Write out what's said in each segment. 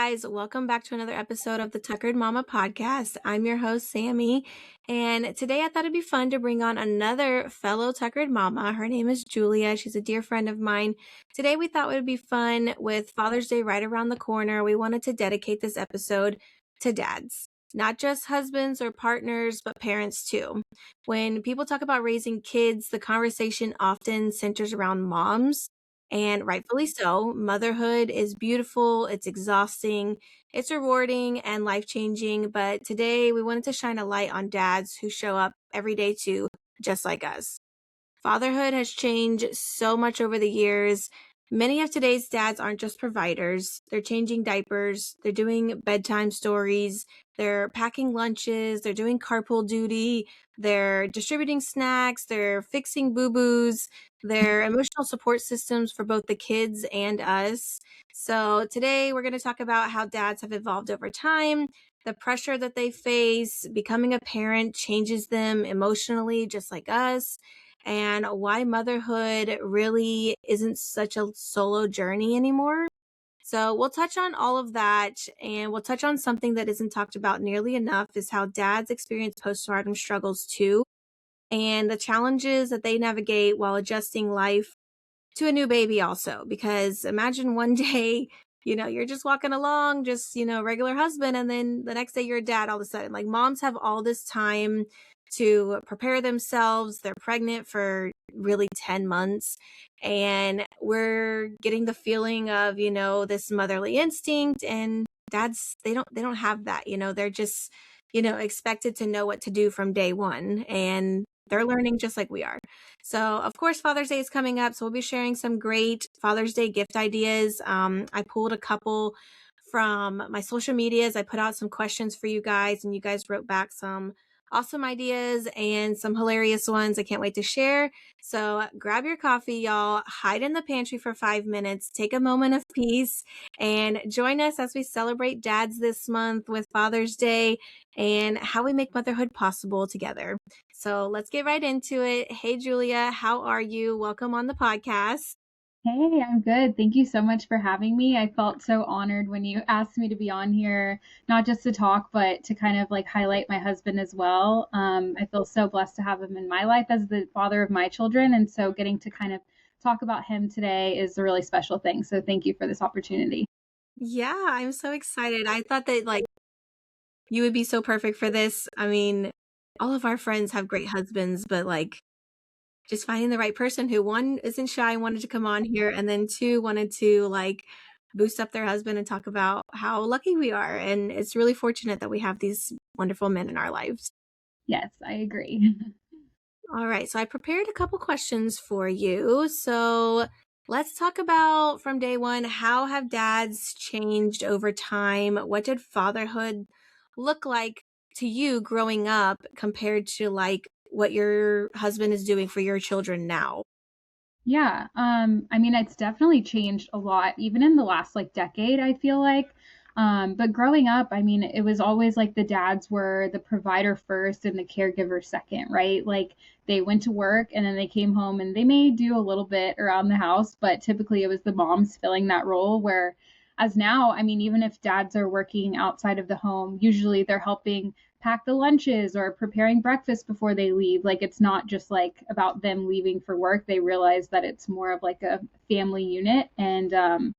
guys. Welcome back to another episode of the Tuckered Mama Podcast. I'm your host, Sami, and today I thought it'd be fun to bring on another fellow Tuckered Mama. Her name is Julia. She's a dear friend of mine. Today we thought it would be fun with Father's Day right around the corner. We wanted to dedicate this episode to dads. Not just husbands or partners, but parents too. When people talk about raising kids, the conversation often centers around moms. And rightfully so. Motherhood is beautiful, it's exhausting, it's rewarding and life-changing. But today we wanted to shine a light on dads who show up every day too, just like us. Fatherhood has changed so much over the years. Many of today's dads aren't just providers. They're changing diapers, they're doing bedtime stories, they're packing lunches, they're doing carpool duty, they're distributing snacks, they're fixing boo-boos, they're emotional support systems for both the kids and us. So today we're going to talk about how dads have evolved over time, the pressure that they face, becoming a parent changes them emotionally just like us, and why motherhood really isn't such a solo journey anymore. So we'll touch on all of that, and we'll touch on something that isn't talked about nearly enough is how dads experience postpartum struggles too, and the challenges that they navigate while adjusting life to a new baby also. Because imagine one day, you're just walking along, just, regular husband, and then the next day you're a dad all of a sudden. Like, moms have all this time to prepare themselves. They're pregnant for really 10 months, and we're getting the feeling of, this motherly instinct, and dads, they don't have that. They're just, expected to know what to do from day one, and they're learning just like we are. So, of course, Father's Day is coming up, so we'll be sharing some great Father's Day gift ideas. I pulled a couple from my social medias. I put out some questions for you guys, and you guys wrote back some awesome ideas and some hilarious ones I can't wait to share. So grab your coffee, y'all, hide in the pantry for 5 minutes, take a moment of peace, and join us as we celebrate dads this month with Father's Day and how we make motherhood possible together. So let's get right into it. Hey, Julia, how are you? Welcome on the podcast. Hey, I'm good. Thank you so much for having me. I felt so honored when you asked me to be on here, not just to talk, but to kind of like highlight my husband as well. I feel so blessed to have him in my life as the father of my children. And so getting to kind of talk about him today is a really special thing. So thank you for this opportunity. Yeah, I'm so excited. I thought that you would be so perfect for this. I mean, all of our friends have great husbands, but just finding the right person who, one, isn't shy and wanted to come on here, and then two, wanted to boost up their husband and talk about how lucky we are. And it's really fortunate that we have these wonderful men in our lives. Yes, I agree. All right, so I prepared a couple questions for you. So let's talk about from day one, how have dads changed over time? What did fatherhood look like to you growing up compared to what your husband is doing for your children now? Yeah, I mean, it's definitely changed a lot, even in the last decade, I feel like. But growing up, I mean, it was always like the dads were the provider first and the caregiver second, right? Like they went to work and then they came home and they may do a little bit around the house, but typically it was the moms filling that role. Where as now, I mean, even if dads are working outside of the home, usually they're helping pack the lunches or preparing breakfast before they leave. Like it's not just like about them leaving for work. They realize that it's more of like a family unit. And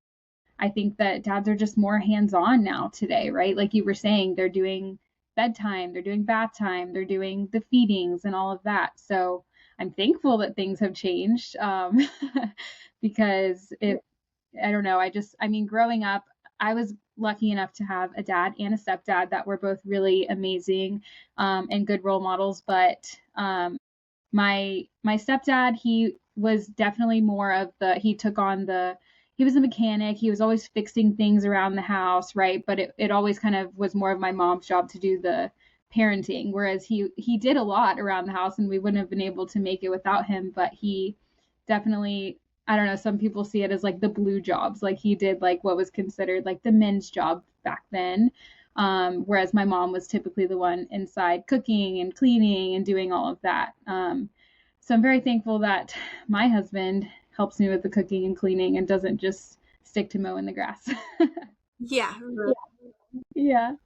I think that dads are just more hands on now today, right? Like you were saying, they're doing bedtime, they're doing bath time, they're doing the feedings and all of that. So I'm thankful that things have changed because if I don't know. I mean, growing up, I was lucky enough to have a dad and a stepdad that were both really amazing and good role models. But my stepdad, he was definitely more of he took on he was a mechanic. He was always fixing things around the house, right? But it always kind of was more of my mom's job to do the parenting, whereas he did a lot around the house and we wouldn't have been able to make it without him. But he definitely, I don't know, some people see it as like the blue jobs. Like he did like what was considered like the men's job back then. Whereas my mom was typically the one inside cooking and cleaning and doing all of that. So I'm very thankful that my husband helps me with the cooking and cleaning and doesn't just stick to mowing the grass. Yeah. Yeah.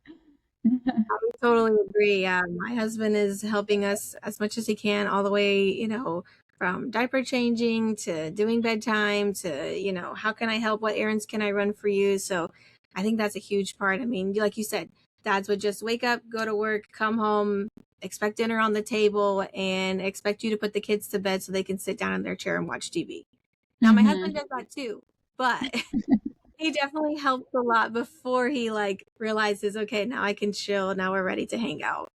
I totally agree. Yeah, my husband is helping us as much as he can, all the way, from diaper changing to doing bedtime to, how can I help? What errands can I run for you? So I think that's a huge part. I mean, like you said, dads would just wake up, go to work, come home, expect dinner on the table, and expect you to put the kids to bed so they can sit down in their chair and watch TV. Now, my husband Hmm. does that too, but he definitely helps a lot before he like realizes, okay, now I can chill. Now we're ready to hang out.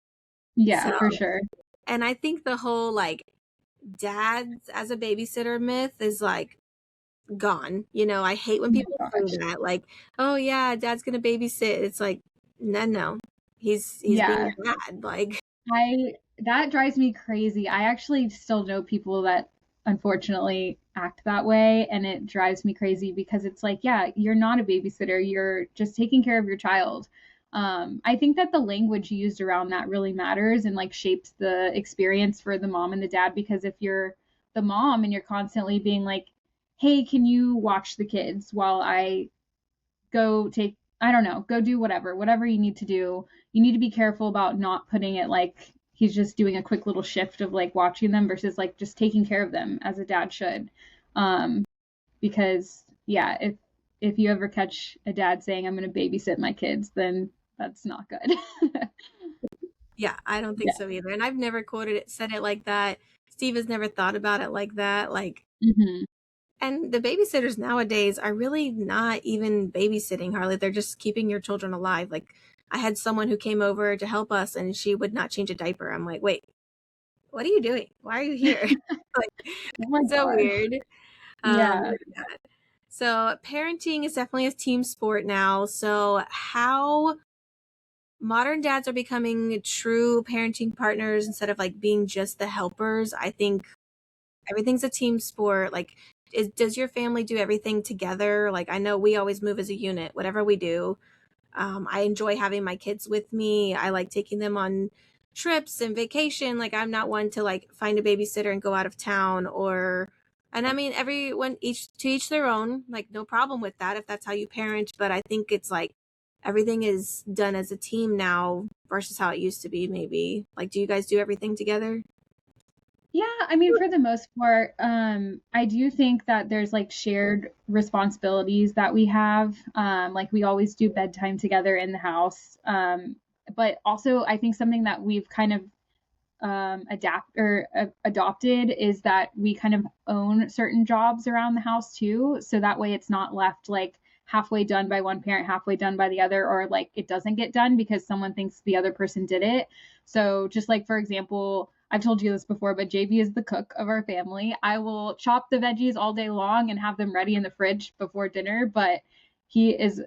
Yeah, So, for sure. and I think the whole like dads as a babysitter myth is like gone. I hate when Oh people my say gosh. that, like, oh yeah, dad's gonna babysit. It's like, no, no, he's being Yeah. a dad. Like, I That drives me crazy. I actually still know people that unfortunately act that way, and it drives me crazy because it's like, yeah, you're not a babysitter. You're just taking care of your child. I think that the language used around that really matters and like shapes the experience for the mom and the dad, because if you're the mom and you're constantly being like, "Hey, can you watch the kids while I go take, I don't know, go do whatever you need to do. You need to be careful about not putting it like he's just doing a quick little shift of like watching them versus like just taking care of them as a dad should. Um, because yeah, if you ever catch a dad saying I'm going to babysit my kids, then that's not good. yeah, I don't think Yeah. so either. And I've never said it like that. Steve has never thought about it like that. Like, Hmm. and the babysitters nowadays are really not even babysitting hardly. They're just keeping your children alive. Like, I had someone who came over to help us and she would not change a diaper. I'm like, wait, what are you doing? Why are you here? Like, Oh my so gosh. weird. Yeah. Yeah. So parenting is definitely a team sport now. So how modern dads are becoming true parenting partners instead of like being just the helpers. I think everything's a team sport. Like, does your family do everything together? Like, I know we always move as a unit, whatever we do. I enjoy having my kids with me. I like taking them on trips and vacation. Like, I'm not one to like find a babysitter and go out of town and I mean, everyone each their own, like no problem with that if that's how you parent. But I think it's like everything is done as a team now versus how it used to be, maybe. Like, do you guys do everything together? Yeah, I mean, for the most part, I do think that there's like shared responsibilities that we have. Like we always do bedtime together in the house. But also, I think something that we've kind of adopted is that we kind of own certain jobs around the house too. So that way it's not left like halfway done by one parent, halfway done by the other, or like it doesn't get done because someone thinks the other person did it. So just like, for example, I've told you this before, but JB is the cook of our family. I will chop the veggies all day long and have them ready in the fridge before dinner, but he is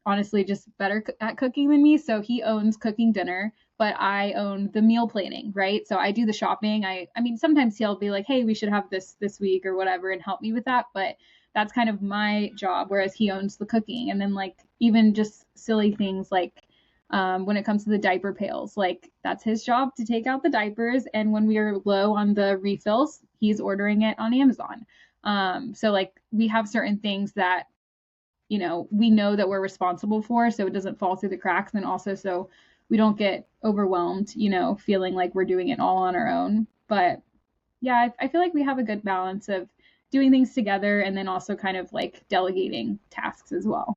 honestly just better at cooking than me. So he owns cooking dinner, but I own the meal planning, right? So I do the shopping. I mean, sometimes he'll be like, "Hey, we should have this week or whatever," and help me with that, but that's kind of my job, whereas he owns the cooking. And then like even just silly things like when it comes to the diaper pails, like that's his job to take out the diapers. And when we are low on the refills, he's ordering it on Amazon. So like we have certain things that we know that we're responsible for, so it doesn't fall through the cracks, and also so we don't get overwhelmed, feeling like we're doing it all on our own. But yeah, I feel like we have a good balance of doing things together and then also kind of like delegating tasks as well.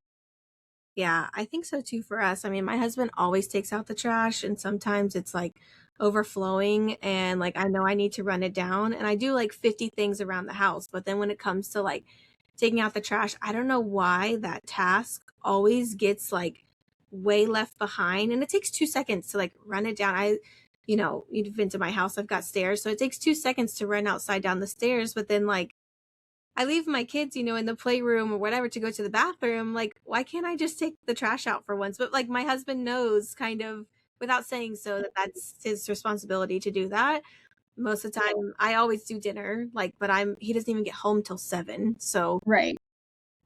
Yeah, I think so too for us. I mean, my husband always takes out the trash and sometimes it's like overflowing and like I know I need to run it down and I do like 50 things around the house, but then when it comes to like taking out the trash, I don't know why that task always gets like way left behind and it takes 2 seconds to like run it down. You've been to my house, I've got stairs, so it takes 2 seconds to run outside down the stairs, but then like I leave my kids, in the playroom or whatever to go to the bathroom. Like, why can't I just take the trash out for once? But like, my husband knows kind of without saying so that that's his responsibility to do that. Most of the time, I always do dinner, like, but he doesn't even get home till 7. So Right.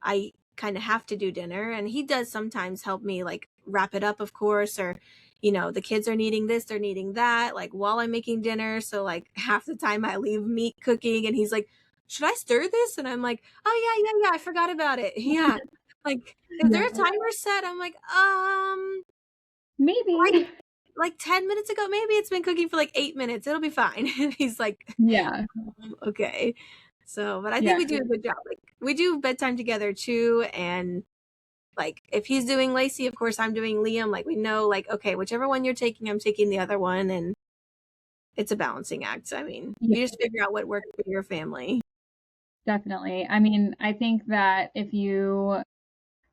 I kind of have to do dinner. And he does sometimes help me like wrap it up, of course, or, the kids are needing this, they're needing that, like while I'm making dinner. So like half the time I leave meat cooking and he's like, should I stir this? And I'm like, oh yeah, yeah, yeah, I forgot about it. Yeah. Like, is there a timer set? I'm like, maybe. like 10 minutes ago, maybe it's been cooking for like 8 minutes. It'll be fine. And he's like, Yeah. okay. So, but I think Yeah. we do a good job. Like, we do bedtime together too. And like, if he's doing Lacey, of course I'm doing Liam. Like, we know, like, okay, whichever one you're taking, I'm taking the other one. And it's a balancing act. I mean, Yeah. you just figure out what works for your family. Definitely. I mean, I think that if you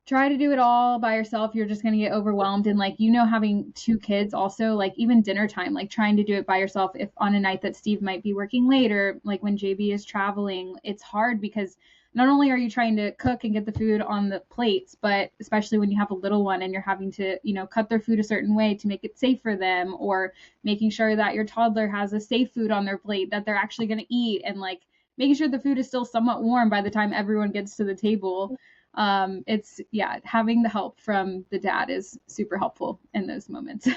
try to do it all by yourself, you're just going to get overwhelmed. And like, having 2 kids also, like even dinner time, like trying to do it by yourself, if on a night that Steve might be working late, or like when JB is traveling, it's hard because not only are you trying to cook and get the food on the plates, but especially when you have a little one and you're having to, cut their food a certain way to make it safe for them, or making sure that your toddler has a safe food on their plate that they're actually going to eat, and like making sure the food is still somewhat warm by the time everyone gets to the table. It's having the help from the dad is super helpful in those moments.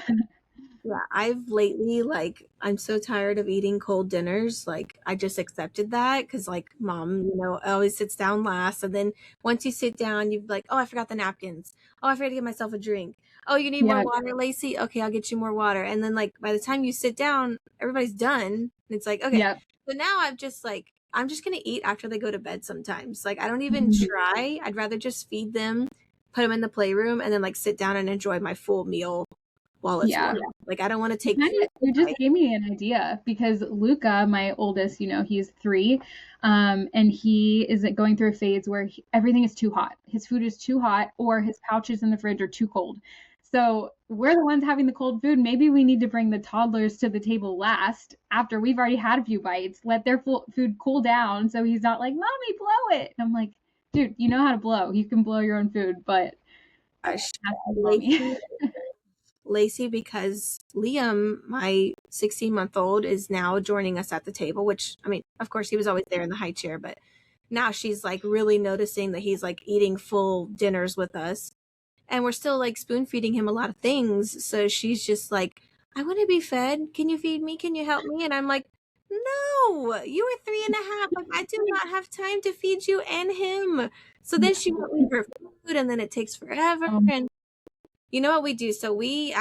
Yeah, I've lately, like, I'm so tired of eating cold dinners. Like, I just accepted that because, like, mom, always sits down last. And then once you sit down, you're like, oh, I forgot the napkins. Oh, I forgot to get myself a drink. Oh, you need more water, Lacey? Okay, I'll get you more water. And then, like, by the time you sit down, everybody's done. And it's like, okay. Yep. So now I'm just like, I'm just going to eat after they go to bed sometimes. Like, I don't even try. I'd rather just feed them, put them in the playroom, and then, like, sit down and enjoy my full meal while it's warm. Like, I don't want to take You just gave me an idea, because Luca, my oldest, he's 3, and he is going through a phase where everything is too hot. His food is too hot, or his pouches in the fridge are too cold. So we're the ones having the cold food. Maybe we need to bring the toddlers to the table last, after we've already had a few bites, let their food cool down, so he's not like, mommy, blow it. And I'm like, dude, you know how to blow. You can blow your own food, but Lacey, because Liam, my 16-month-old, is now joining us at the table, which, I mean, of course, he was always there in the high chair, but now she's like really noticing that he's like eating full dinners with us. And we're still like spoon feeding him a lot of things. So she's just like, I want to be fed. Can you feed me? Can you help me? And I'm like, no, you are 3.5. Like, I do not have time to feed you and him. So then she won't leave her food, and then it takes forever. And you know what we do? So we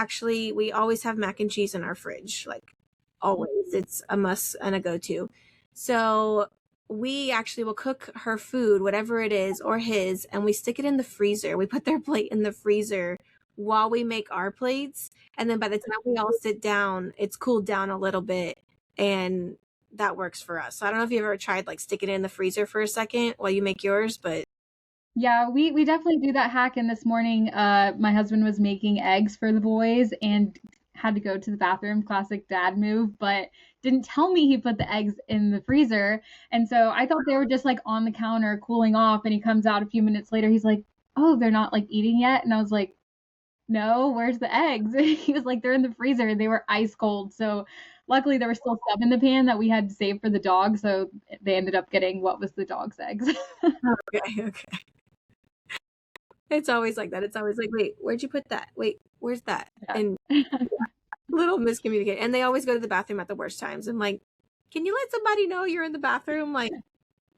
always have mac and cheese in our fridge, like always. It's a must and a go-to. So we actually will cook her food, whatever it is, or his, and we stick it in the freezer. We put their plate in the freezer while we make our plates. And then by the time we all sit down, it's cooled down a little bit, and that works for us. So I don't know if you've ever tried like sticking it in the freezer for a second while you make yours, but yeah, we definitely do that hack. And this morning, my husband was making eggs for the boys and had to go to the bathroom. Classic dad move, but didn't tell me he put the eggs in the freezer. And so I thought they were just like on the counter cooling off. And he comes out a few minutes later. He's like, oh, they're not like eating yet. And I was like, no, where's the eggs? He was like, they're in the freezer. They were ice cold. So luckily there was still some in the pan that we had to save for the dog. So they ended up getting what was the dog's eggs. Okay. It's always like that. It's always like, wait, where'd you put that? Wait, where's that? Yeah. And little miscommunication. And they always go to the bathroom at the worst times. I'm like, can you let somebody know you're in the bathroom? Like,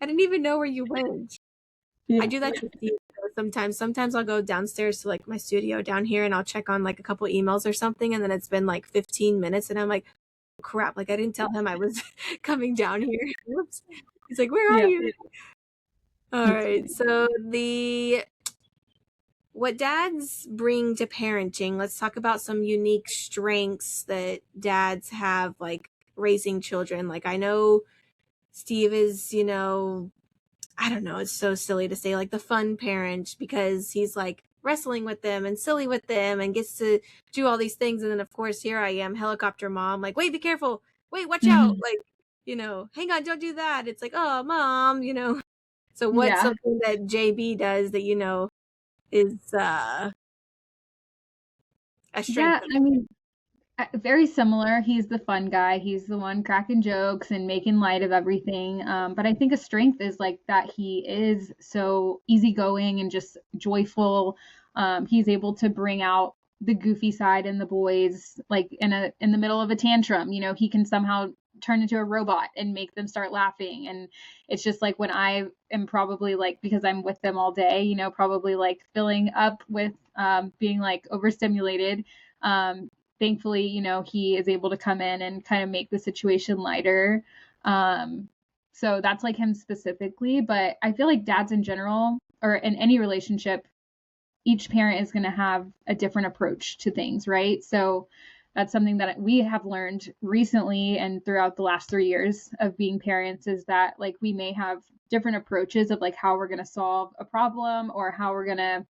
I didn't even know where you went. Yeah. I do that to Steve sometimes. Sometimes I'll go downstairs to like my studio down here, and I'll check on like a couple emails or something. And then it's been like 15 minutes, and I'm like, oh, crap. Like, I didn't tell him I was coming down here. Whoops. He's like, where are you? All right. So what dads bring to parenting, let's talk about some unique strengths that dads have, like raising children. Like, I know Steve is, I don't know, it's so silly to say like the fun parent, because he's like wrestling with them and silly with them and gets to do all these things. And then of course, here I am, helicopter mom, like, wait, be careful. Wait, watch out. Like, hang on, don't do that. It's like, oh, mom, So what's something that JB does that, is a strength? Yeah, I mean, very similar. He's the fun guy. He's the one cracking jokes and making light of everything. But I think a strength is like that he is so easygoing and just joyful. He's able to bring out the goofy side in the boys, like in the middle of a tantrum. He can somehow turn into a robot and make them start laughing. And it's just like when I am probably like, because I'm with them all day, you know, probably like filling up with being like overstimulated. Thankfully, you know, he is able to come in and kind of make the situation lighter. So that's like him specifically, but I feel like dads in general, or in any relationship, each parent is going to have a different approach to things, right? So that's something that we have learned recently and throughout the last 3 years of being parents, is that like we may have different approaches of like how we're going to solve a problem or how we're going to,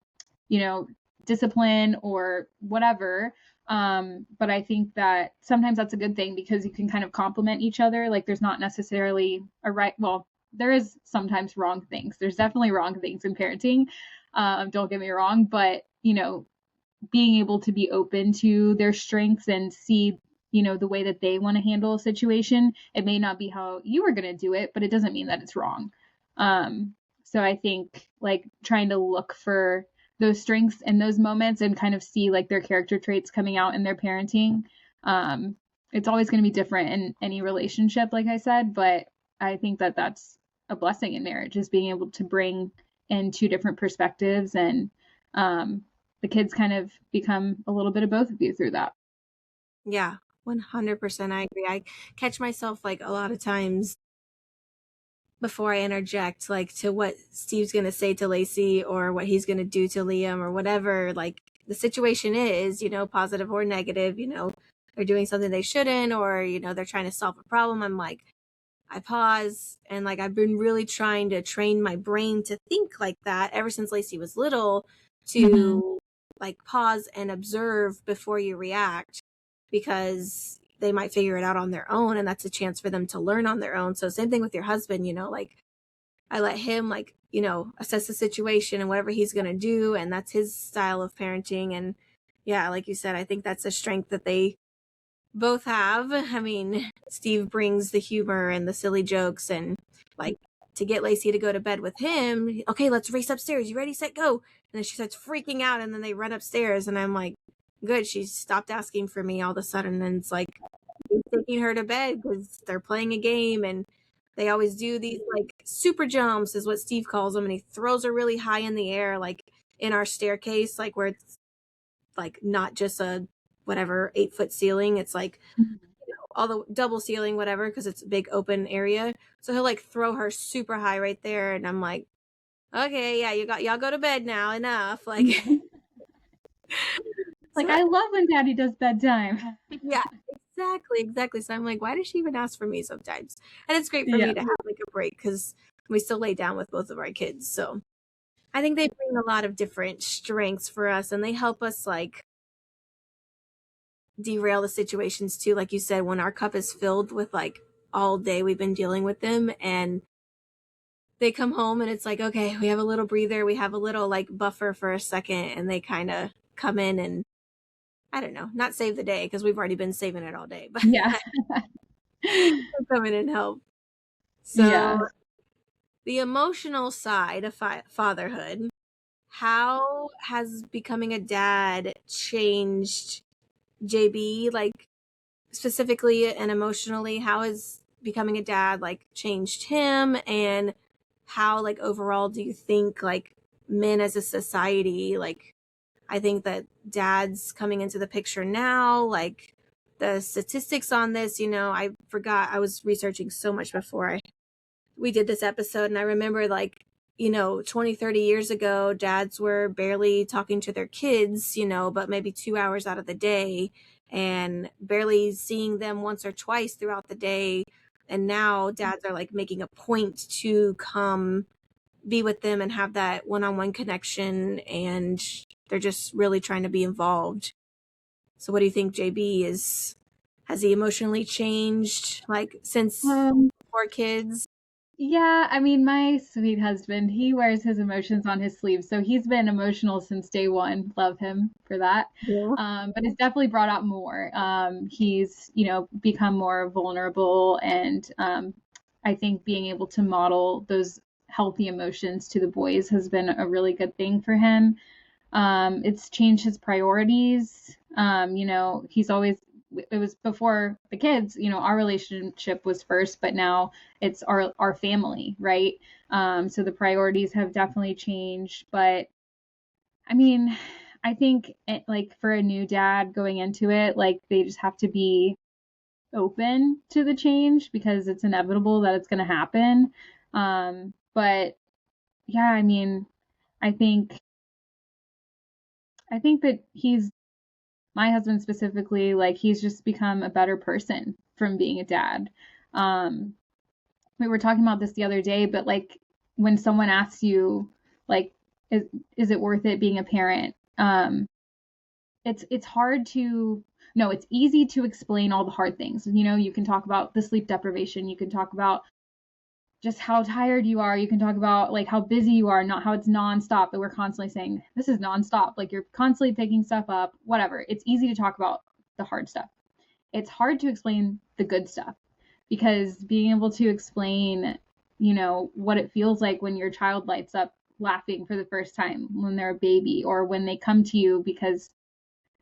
you know, discipline or whatever. But I think that sometimes that's a good thing because you can kind of complement each other. Like there's not necessarily a right, well, there is sometimes wrong things. There's definitely wrong things in parenting. Don't get me wrong, but you know, being able to be open to their strengths and see, you know, the way that they want to handle a situation. It may not be how you were going to do it, but it doesn't mean that it's wrong. So I think like trying to look for those strengths in those moments and kind of see like their character traits coming out in their parenting. It's always going to be different in any relationship, like I said, but I think that that's a blessing in marriage, is being able to bring in two different perspectives, and the kids kind of become a little bit of both of you through that. Yeah, 100%. I agree. I catch myself like a lot of times before I interject, like to what Steve's going to say to Lacey or what he's going to do to Liam or whatever, like the situation is, you know, positive or negative, you know, they're doing something they shouldn't, or, you know, they're trying to solve a problem. I'm like, I pause, and like I've been really trying to train my brain to think like that ever since Lacey was little, to like pause and observe before you react, because they might figure it out on their own, and that's a chance for them to learn on their own. So same thing with your husband, you know, like I let him like, you know, assess the situation and whatever he's going to do, and that's his style of parenting. And yeah, like you said, I think that's a strength that they both have. I mean, Steve brings the humor and the silly jokes, and like to get Lacey to go to bed with him, okay, let's race upstairs. You ready, set, go. And then she starts freaking out, and then they run upstairs, and I'm like, good, she stopped asking for me all of a sudden. And it's like he's taking her to bed because they're playing a game, and they always do these like super jumps is what Steve calls them, and he throws her really high in the air, like in our staircase, like where it's like not just a whatever 8-foot ceiling, it's like, you know, all the double ceiling, whatever, because it's a big open area. So he'll like throw her super high right there, and I'm like, okay, yeah, y'all go to bed now, enough. Like like I love when Daddy does bedtime. Yeah, exactly. So I'm like, why does she even ask for me sometimes? And it's great for me to have like a break, because we still lay down with both of our kids. So I think they bring a lot of different strengths for us, and they help us like derail the situations too. Like you said, when our cup is filled with like all day we've been dealing with them, and they come home and it's like, okay, we have a little breather, we have a little like buffer for a second, and they kind of come in and, I don't know, not save the day because we've already been saving it all day, but Yeah. come in and help. So the emotional side of fatherhood, how has becoming a dad changed JB, like specifically and emotionally? How has becoming a dad like changed him, and how like overall do you think like men as a society, like I think that dads coming into the picture now, like the statistics on this, you know, I forgot, I was researching so much before we did this episode, and I remember like, you know, 20, 30 years ago, dads were barely talking to their kids, you know, but maybe 2 hours out of the day, and barely seeing them once or twice throughout the day. And now dads are like making a point to come be with them and have that one-on-one connection, and they're just really trying to be involved. So what do you think, JB? Has he emotionally changed like since before kids? Yeah, I mean, my sweet husband, he wears his emotions on his sleeve. So he's been emotional since day one. Love him for that. Yeah. But it's definitely brought out more. He's, you know, become more vulnerable. And I think being able to model those healthy emotions to the boys has been a really good thing for him. It's changed his priorities. You know, he's always it was before the kids, our relationship was first, but now it's our family, right? So the priorities have definitely changed. But I mean, I think like for a new dad going into it, like they just have to be open to the change because it's inevitable that it's going to happen. But yeah, I mean, I think that my husband specifically, like he's just become a better person from being a dad. Um, we were talking about this the other day, but like when someone asks you, like, is is it worth it being a parent? It's hard to no, it's easy to explain all the hard things. You can talk about the sleep deprivation, you can talk about just how tired you are. You can talk about like how busy you are, not how it's nonstop, but we're constantly saying this is nonstop. Like you're constantly picking stuff up, whatever. It's easy to talk about the hard stuff. It's hard to explain the good stuff because being able to explain, what it feels like when your child lights up laughing for the first time when they're a baby or when they come to you because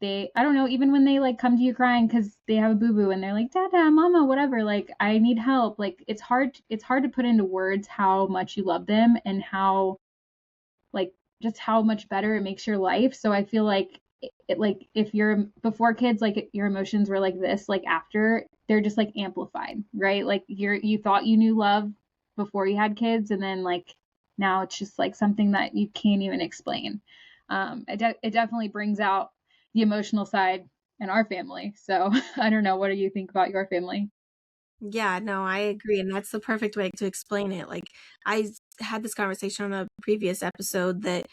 I don't know, even when they like come to you crying because they have a boo-boo and they're like, Dada, Mama, whatever, like I need help. Like it's hard to put into words how much you love them and how like just how much better it makes your life. So I feel like like if you're before kids, like your emotions were like this, like after they're just like amplified, right? Like you thought you knew love before you had kids, and then like now it's just like something that you can't even explain. It definitely brings out the emotional side in our family. So I don't know. What do you think about your family? Yeah, no, I agree. And that's the perfect way to explain it. Like, I had this conversation on a previous episode that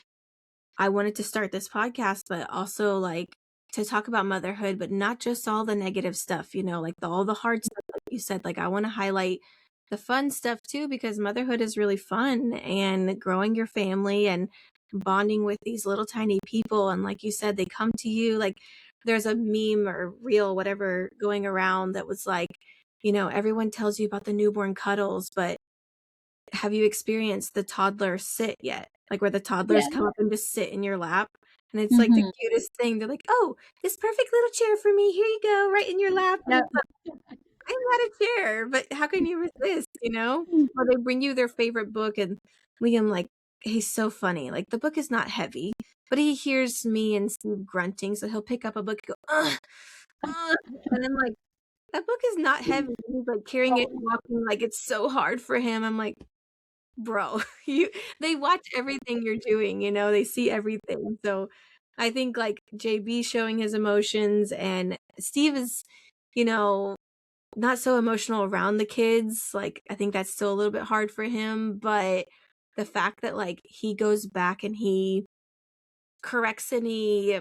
I wanted to start this podcast, but also like to talk about motherhood, but not just all the negative stuff, like all the hard stuff, like you said. Like, I want to highlight the fun stuff too, because motherhood is really fun and growing your family and bonding with these little tiny people. And like you said, they come to you. Like, there's a meme or reel, whatever, going around that was like, everyone tells you about the newborn cuddles, but have you experienced the toddler sit yet? Like where the toddlers Yeah. come up and just sit in your lap. And it's like the Mm-hmm. cutest thing. They're like, oh, this perfect little chair for me. Here you go, right in your lap. And Yep. it's like, I got a chair, but how can you resist? Or they bring you their favorite book and Liam, like, he's so funny. Like the book is not heavy, but he hears me and Steve grunting, so he'll pick up a book and go, ugh, ugh. And then like that book is not heavy. He's like carrying it, walking like it's so hard for him. I'm like, bro, they watch everything you're doing, they see everything. So I think like JB showing his emotions and Steve is, you know, not so emotional around the kids. Like I think that's still a little bit hard for him, but the fact that like he goes back and he corrects any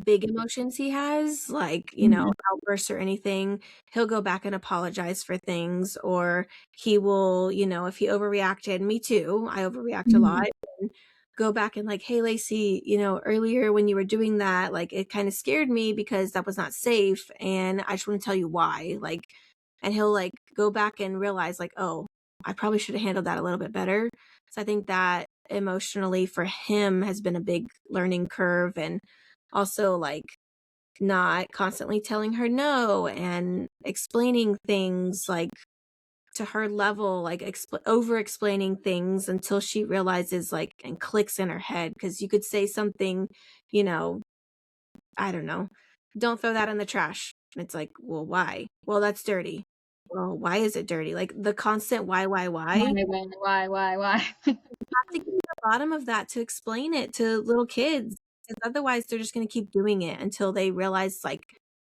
big emotions he has, like, Mm-hmm. outbursts or anything, he'll go back and apologize for things, or he will, if he overreacted, me too, I overreact a lot, and go back and like, hey, Lacey, earlier when you were doing that, like, it kind of scared me because that was not safe, and I just want to tell you why, like, and he'll like go back and realize like, oh, I probably should have handled that a little bit better. So I think that emotionally for him has been a big learning curve, and also like not constantly telling her no and explaining things like to her level, like over explaining things until she realizes like and clicks in her head, because you could say something, you know I don't know, don't throw that in the trash, and it's like, well, why? Well, that's dirty. Well, why is it dirty? Like the constant why Why? have to get to the bottom of that to explain it to little kids, because otherwise they're just going to keep doing it until they realize like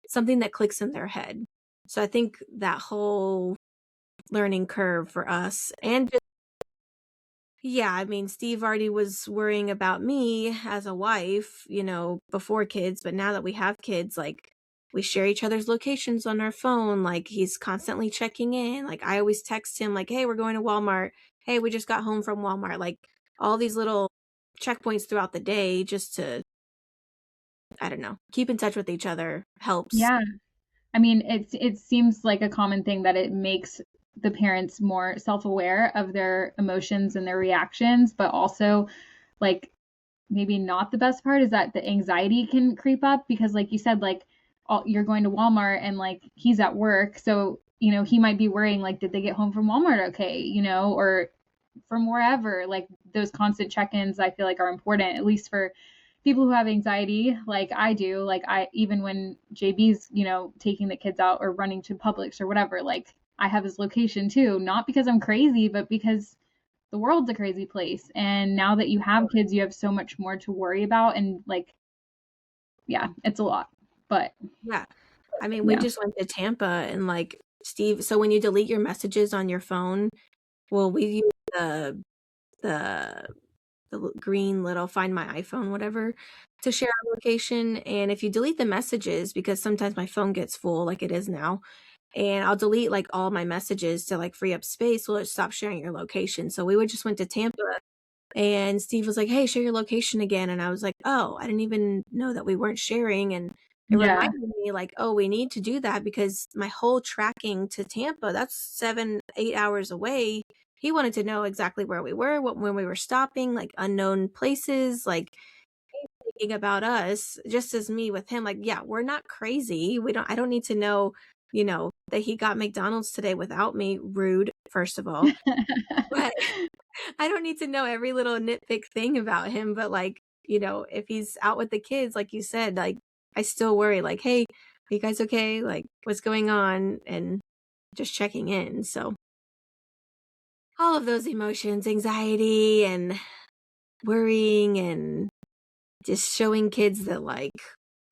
something that clicks in their head. So I think that whole learning curve for us, and just, yeah, I mean, Steve already was worrying about me as a wife, before kids, but now that we have kids, like we share each other's locations on our phone, like he's constantly checking in. Like I always text him like, hey, we're going to Walmart. Hey, we just got home from Walmart. Like all these little checkpoints throughout the day just to, I don't know, keep in touch with each other helps. Yeah. I mean, it seems like a common thing that it makes the parents more self-aware of their emotions and their reactions, but also like maybe not the best part is that the anxiety can creep up because like you said, like you're going to Walmart and like he's at work, so you know he might be worrying like, did they get home from Walmart okay, you know, or from wherever. Like those constant check-ins I feel like are important, at least for people who have anxiety like I do. Like I, even when JB's, you know, taking the kids out or running to Publix or whatever, like I have his location too, not because I'm crazy, but because the world's a crazy place. And now that you have kids, you have so much more to worry about. And like, yeah, it's a lot. But Yeah. I mean, we yeah. just went to Tampa and like Steve, so when you delete your messages on your phone, well, we use the green little Find My iPhone, whatever, to share our location. And if you delete the messages, because sometimes my phone gets full, like it is now, and I'll delete like all my messages to like free up space, well, it stops sharing your location. So we would just went to Tampa and Steve was like, "Hey, share your location again." And I was like, "Oh, I didn't even know that we weren't sharing." And it Yeah. reminded me like, "Oh, we need to do that because my whole tracking to Tampa, that's 7, 8 hours away." He wanted to know exactly where we were, when we were stopping, like unknown places, like thinking about us, just as me with him. Like, yeah, we're not crazy. I don't need to know, that he got McDonald's today without me. Rude, first of all. But I don't need to know every little nitpick thing about him, but, like, if he's out with the kids, like you said, like, I still worry, like, "Hey, are you guys okay? Like, what's going on?" And just checking in, so all of those emotions, anxiety and worrying and just showing kids that, like,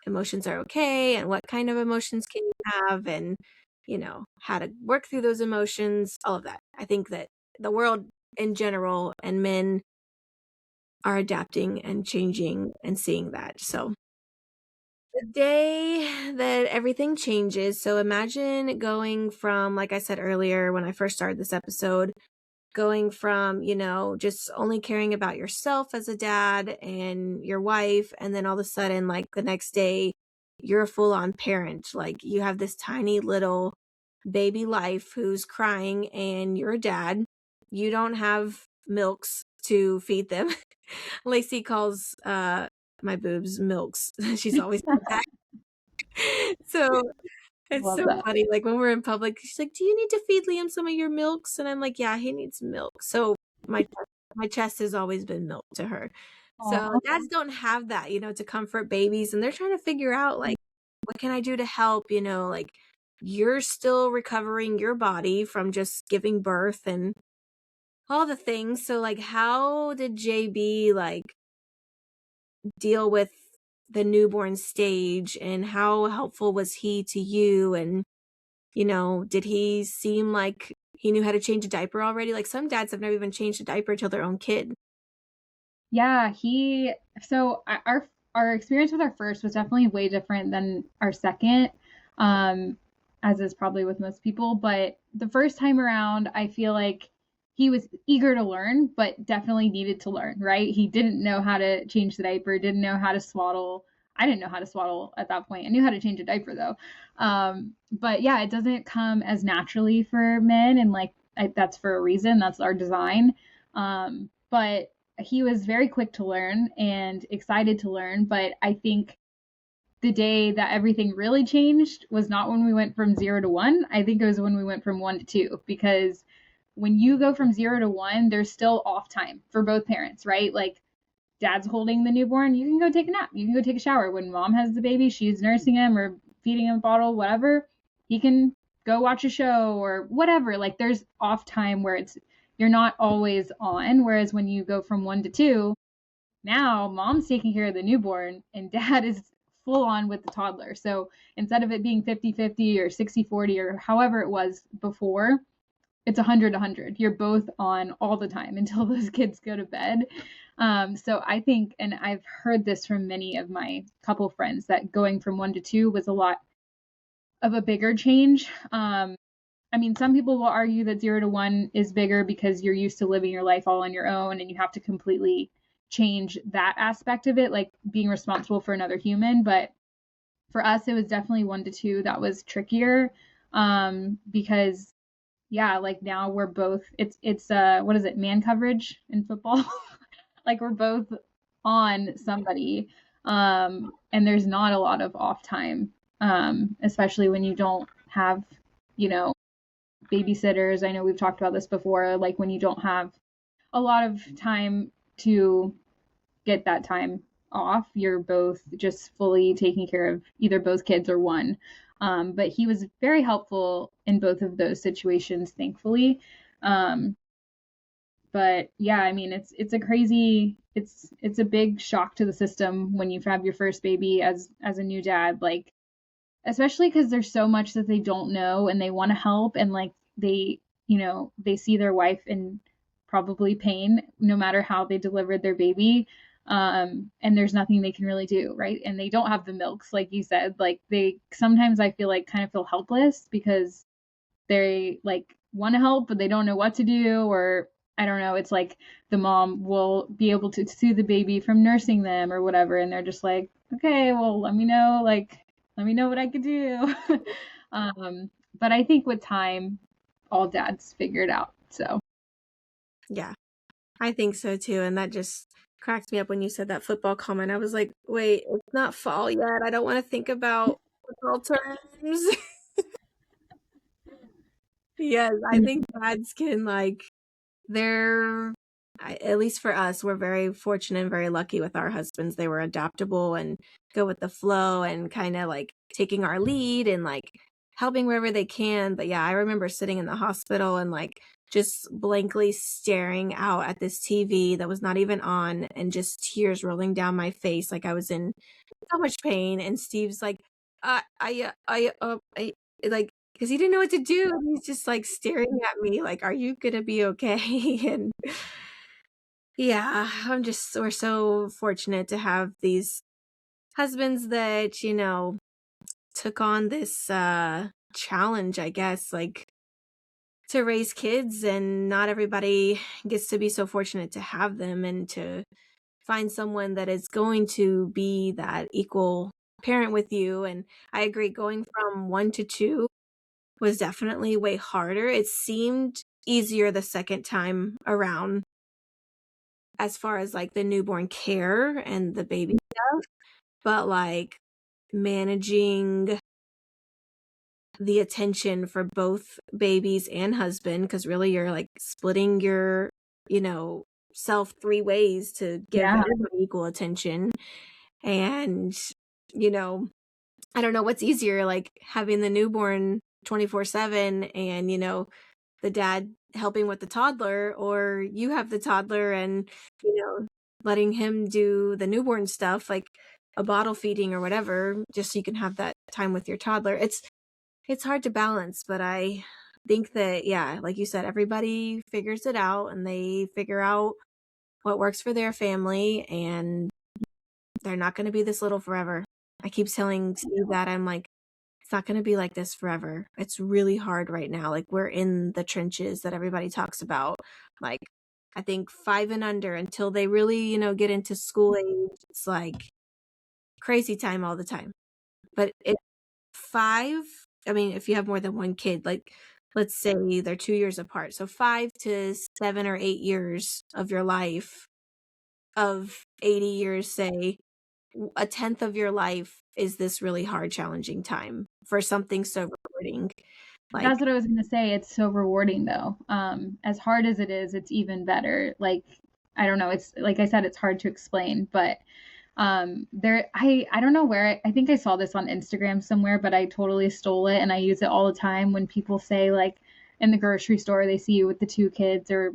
emotions are okay and what kind of emotions can you have and, how to work through those emotions, all of that. I think that the world in general and men are adapting and changing and seeing that. So the day that everything changes, so imagine going from, like I said earlier when I first started this episode, going from, just only caring about yourself as a dad and your wife, and then all of a sudden, like the next day, you're a full on parent. Like you have this tiny little baby life who's crying, and you're a dad. You don't have milks to feed them. Lacey calls my boobs milks. She's always said that. So it's Love so that. funny. Like when we're in public, she's like, "Do you need to feed Liam some of your milks?" And I'm like, "Yeah, he needs milk." So my chest has always been milk to her. So Aw. dads don't have that, to comfort babies, and they're trying to figure out like, what can I do to help? Like you're still recovering your body from just giving birth and all the things. So like, how did JB like deal with the newborn stage, and how helpful was he to you? And did he seem like he knew how to change a diaper already? Like some dads have never even changed a diaper to their own kid. Yeah, so our experience with our first was definitely way different than our second, um, as is probably with most people. But the first time around, I feel like he was eager to learn, but definitely needed to learn, right? He didn't know how to change the diaper, didn't know how to swaddle. I didn't know how to swaddle at that point. I knew how to change a diaper though. But yeah, it doesn't come as naturally for men, and like that's for a reason. That's our design. But he was very quick to learn and excited to learn. But I think the day that everything really changed was not when we went from 0 to 1. I think it was when we went from 1 to 2, because when you go from 0 to 1, there's still off time for both parents, right? Like dad's holding the newborn, you can go take a nap, you can go take a shower. When mom has the baby, she's nursing him or feeding him a bottle, whatever, he can go watch a show or whatever. Like there's off time where you're not always on. Whereas when you go from 1 to 2, now mom's taking care of the newborn and dad is full on with the toddler. So instead of it being 50-50 or 60-40 or however it was before, it's 100-100. You're both on all the time until those kids go to bed. So I think, and I've heard this from many of my couple friends, that going from 1 to 2 was a lot of a bigger change. I mean, some people will argue that 0 to 1 is bigger because you're used to living your life all on your own and you have to completely change that aspect of it, like being responsible for another human. But for us, it was definitely 1 to 2 that was trickier, because yeah, like now we're both, it's what is it, man coverage in football? Like we're both on somebody, and there's not a lot of off time especially when you don't have, you know, babysitters. I know we've talked about this before, like when you don't have a lot of time to get that time off, you're both just fully taking care of either both kids or one. But he was very helpful in both of those situations, thankfully. Um, but yeah, I mean, it's a crazy, it's a big shock to the system when you have your first baby as a new dad, like especially because there's so much that they don't know and they want to help, and like they, they see their wife in probably pain no matter how they delivered their baby. And there's nothing they can really do, right? And they don't have the milks, like you said. Like they sometimes I feel like kind of feel helpless because they like want to help but they don't know what to do, or I don't know, it's like the mom will be able to sue the baby from nursing them or whatever, and they're just like, okay, well, let me know what I could do. But I think with time, all dads figure it out. So Yeah, I think so too. And that just cracked me up when you said that football comment. I was like, wait, it's not fall yet. I don't want to think about football terms. Yes, I think dads can they're at least for us, we're very fortunate and very lucky with our husbands. They were adaptable and go with the flow and kind of like taking our lead and like helping wherever they can. But yeah, I remember sitting in the hospital and like just blankly staring out at this TV that was not even on and just tears rolling down my face like I was in so much pain. And Steve's like, I like, because he didn't know what to do. And he's just like staring at me like, are you gonna be okay? And yeah, we're so fortunate to have these husbands that, took on this challenge, I guess, like to raise kids, and not everybody gets to be so fortunate to have them and to find someone that is going to be that equal parent with you. And I agree, going from one to two was definitely way harder. It seemed easier the second time around as far as like the newborn care and the baby stuff, but like managing the attention for both babies and husband, because really you're like splitting your, self three ways to give yeah, everybody equal attention. And, you know, I don't know what's easier, like having the newborn 24/7 and, the dad helping with the toddler, or you have the toddler and, letting him do the newborn stuff, like a bottle feeding or whatever, just so you can have that time with your toddler. It's hard to balance, but I think that, yeah, like you said, everybody figures it out and they figure out what works for their family, and they're not going to be this little forever. I keep telling Steve that. I'm like, it's not going to be like this forever. It's really hard right now. Like, we're in the trenches that everybody talks about. Like, I think 5 and under, until they really, get into school age, it's like crazy time all the time. But at 5, I mean, if you have more than one kid, like let's say they're 2 years apart. So 5 to 7 or 8 years of your life, of 80 years, say, a tenth of your life is this really hard, challenging time for something so rewarding. Like, that's what I was gonna say. It's so rewarding though. As hard as it is, it's even better. Like I don't know. It's like I said, it's hard to explain, but there I don't know where I think I saw this on Instagram somewhere, but I totally stole it and I use it all the time when people say like in the grocery store they see you with the two kids or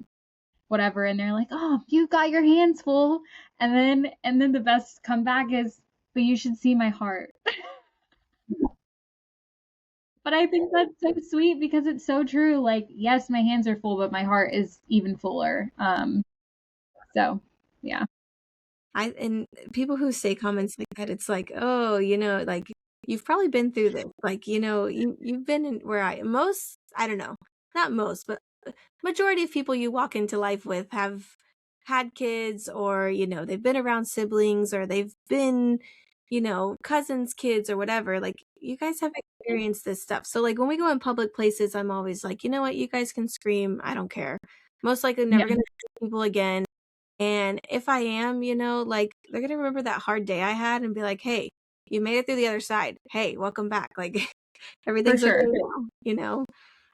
whatever and they're like, "Oh, you got your hands full." And then the best comeback is, "But you should see my heart." But I think that's so sweet because it's so true. Like, yes, my hands are full, but my heart is even fuller. So yeah. and people who say comments like that, it's like, oh, like you've probably been through this. Like, you've been in where I don't know, not most, but majority of people you walk into life with have had kids, or, they've been around siblings, or they've been, cousins, kids, or whatever. Like, you guys have experienced this stuff. So like when we go in public places, I'm always like, you know what, you guys can scream. I don't care. Most likely Yeah. never going to see people again. And if I am, like they're going to remember that hard day I had and be like, hey, you made it through the other side. Hey, welcome back. Like For everything's okay sure. now, you know?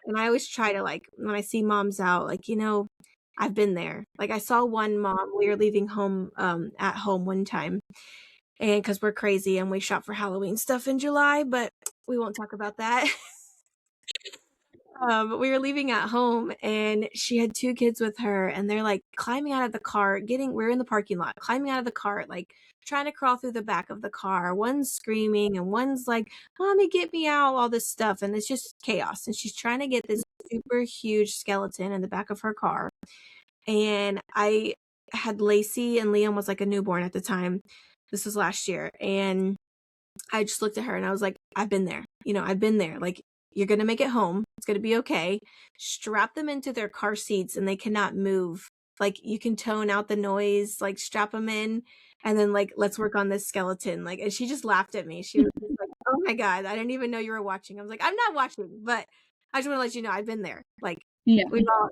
And I always try to like, when I see moms out, like, I've been there. Like I saw one mom, we were leaving home, at home one time, and cause we're crazy and we shop for Halloween stuff in July, but we won't talk about that. We were leaving at home and she had two kids with her and they're like climbing out of the car, we're in the parking lot, climbing out of the car, like trying to crawl through the back of the car. One's screaming and one's like, Mommy, get me out, all this stuff. And it's just chaos. And she's trying to get this super huge skeleton in the back of her car. And I had Lacey and Liam was like a newborn at the time. This was last year. And I just looked at her and I was like, I've been there. I've been there. Like, you're going to make it home. It's going to be okay. Strap them into their car seats and they cannot move. Like, you can tone out the noise, like, strap them in, and then, like, let's work on this skeleton. Like, and she just laughed at me. She was just like, oh my God, I didn't even know you were watching. I was like, I'm not watching, but I just want to let you know I've been there. Like, Yeah.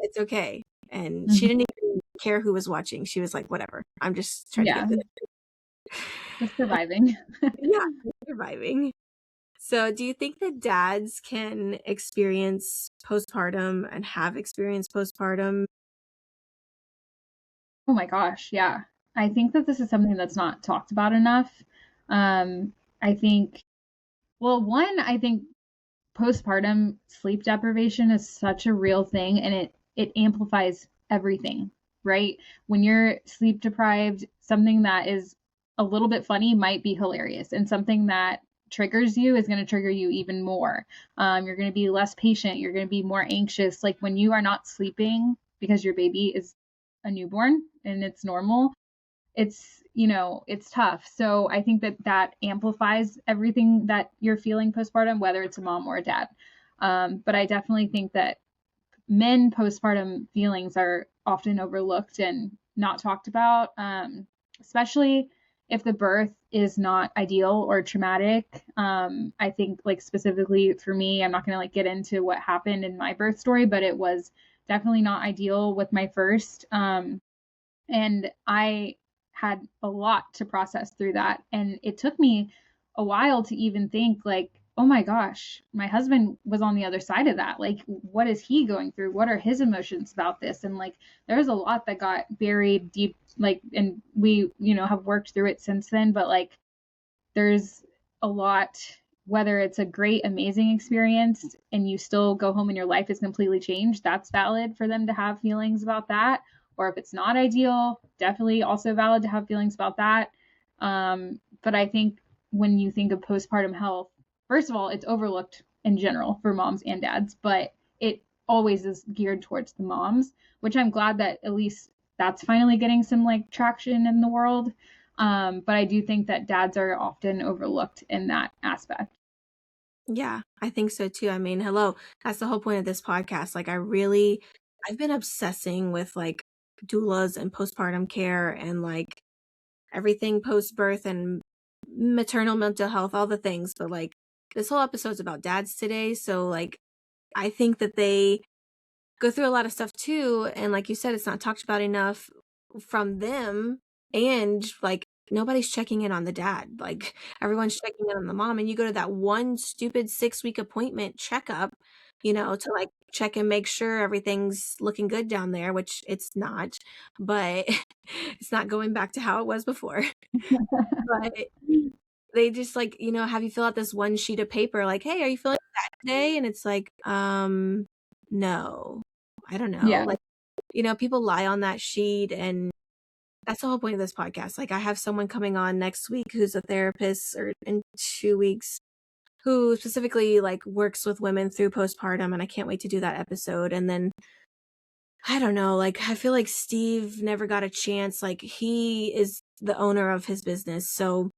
it's okay. And she didn't even care who was watching. She was like, whatever. I'm just trying to get this. Just surviving. Yeah, surviving. So, do you think that dads can experience postpartum and have experienced postpartum? Oh my gosh, yeah. I think that this is something that's not talked about enough. I think, well, one, I think postpartum sleep deprivation is such a real thing and it amplifies everything, right? When you're sleep deprived, something that is a little bit funny might be hilarious, and something that triggers you is going to trigger you even more. You're going to be less patient, you're going to be more anxious. Like when you are not sleeping because your baby is a newborn and it's normal, it's tough. So I think that amplifies everything that you're feeling postpartum, whether it's a mom or a dad. But I definitely think that men postpartum feelings are often overlooked and not talked about, especially if the birth is not ideal or traumatic. I think, like, specifically for me, I'm not going to like get into what happened in my birth story, but it was definitely not ideal with my first. And I had a lot to process through that. And it took me a while to even think, like, oh my gosh, my husband was on the other side of that. Like, what is he going through? What are his emotions about this? And like, there's a lot that got buried deep, like, and we, have worked through it since then. But like, there's a lot, whether it's a great, amazing experience and you still go home and your life is completely changed, that's valid for them to have feelings about that. Or if it's not ideal, definitely also valid to have feelings about that. But I think when you think of postpartum health, first of all, it's overlooked in general for moms and dads, but it always is geared towards the moms, which I'm glad that at least that's finally getting some like traction in the world. But I do think that dads are often overlooked in that aspect. Yeah, I think so too. I mean, hello, that's the whole point of this podcast. Like, I've been obsessing with like doulas and postpartum care and like everything post birth and maternal mental health, all the things. But like, this whole episode's about dads today. So like, I think that they go through a lot of stuff too. And like you said, it's not talked about enough from them. And like, nobody's checking in on the dad. Like, everyone's checking in on the mom. And you go to that one stupid 6-week appointment checkup, to like check and make sure everything's looking good down there, which it's not, but it's not going back to how it was before. But they just like, have you fill out this one sheet of paper, like, hey, are you feeling sad today? And it's like, no, I don't know. Yeah. Like, people lie on that sheet, and that's the whole point of this podcast. Like, I have someone coming on next week who's a therapist, or in 2 weeks, who specifically like works with women through postpartum, and I can't wait to do that episode. And then I don't know, like, I feel like Steve never got a chance. Like, he is the owner of his business, so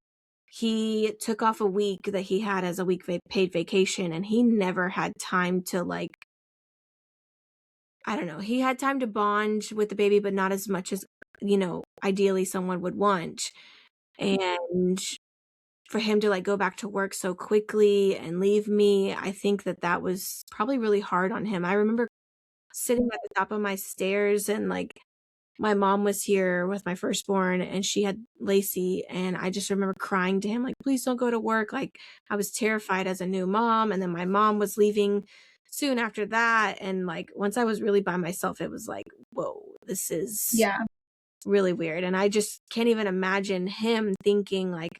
he took off a week that he had as a week paid vacation, and he never had time to like, I don't know, he had time to bond with the baby, but not as much as, ideally someone would want. And for him to like go back to work so quickly and leave me, I think that was probably really hard on him. I remember sitting at the top of my stairs and like my mom was here with my firstborn and she had Lacey, and I just remember crying to him, like, please don't go to work. Like, I was terrified as a new mom. And then my mom was leaving soon after that. And like, once I was really by myself, it was like, whoa, this is Yeah. really weird. And I just can't even imagine him thinking like,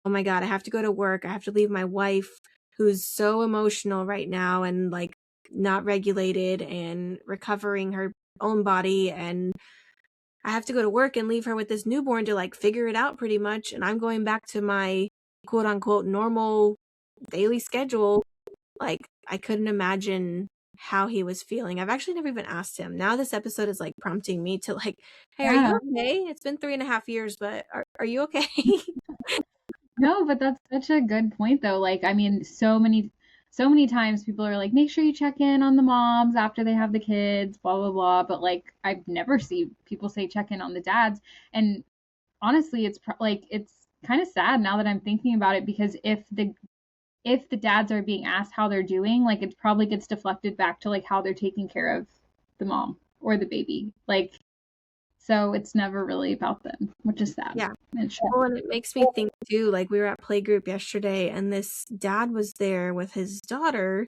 oh my God, I have to go to work. I have to leave my wife who's so emotional right now and like not regulated and recovering her own body. And I have to go to work and leave her with this newborn to like figure it out pretty much. And I'm going back to my quote unquote normal daily schedule. Like, I couldn't imagine how he was feeling. I've actually never even asked him. Now this episode is like prompting me to like, hey, are Yeah. you okay? It's been 3.5 years, but are you okay? No, but that's such a good point though. Like, I mean, so many times people are like, make sure you check in on the moms after they have the kids, blah blah blah. But like, I've never seen people say check in on the dads. And honestly, like it's kind of sad now that I'm thinking about it, because if the dads are being asked how they're doing, like it probably gets deflected back to like how they're taking care of the mom or the baby. Like, so it's never really about them, which is sad. Yeah. And Well, and it makes me think too, like we were at playgroup yesterday and this dad was there with his daughter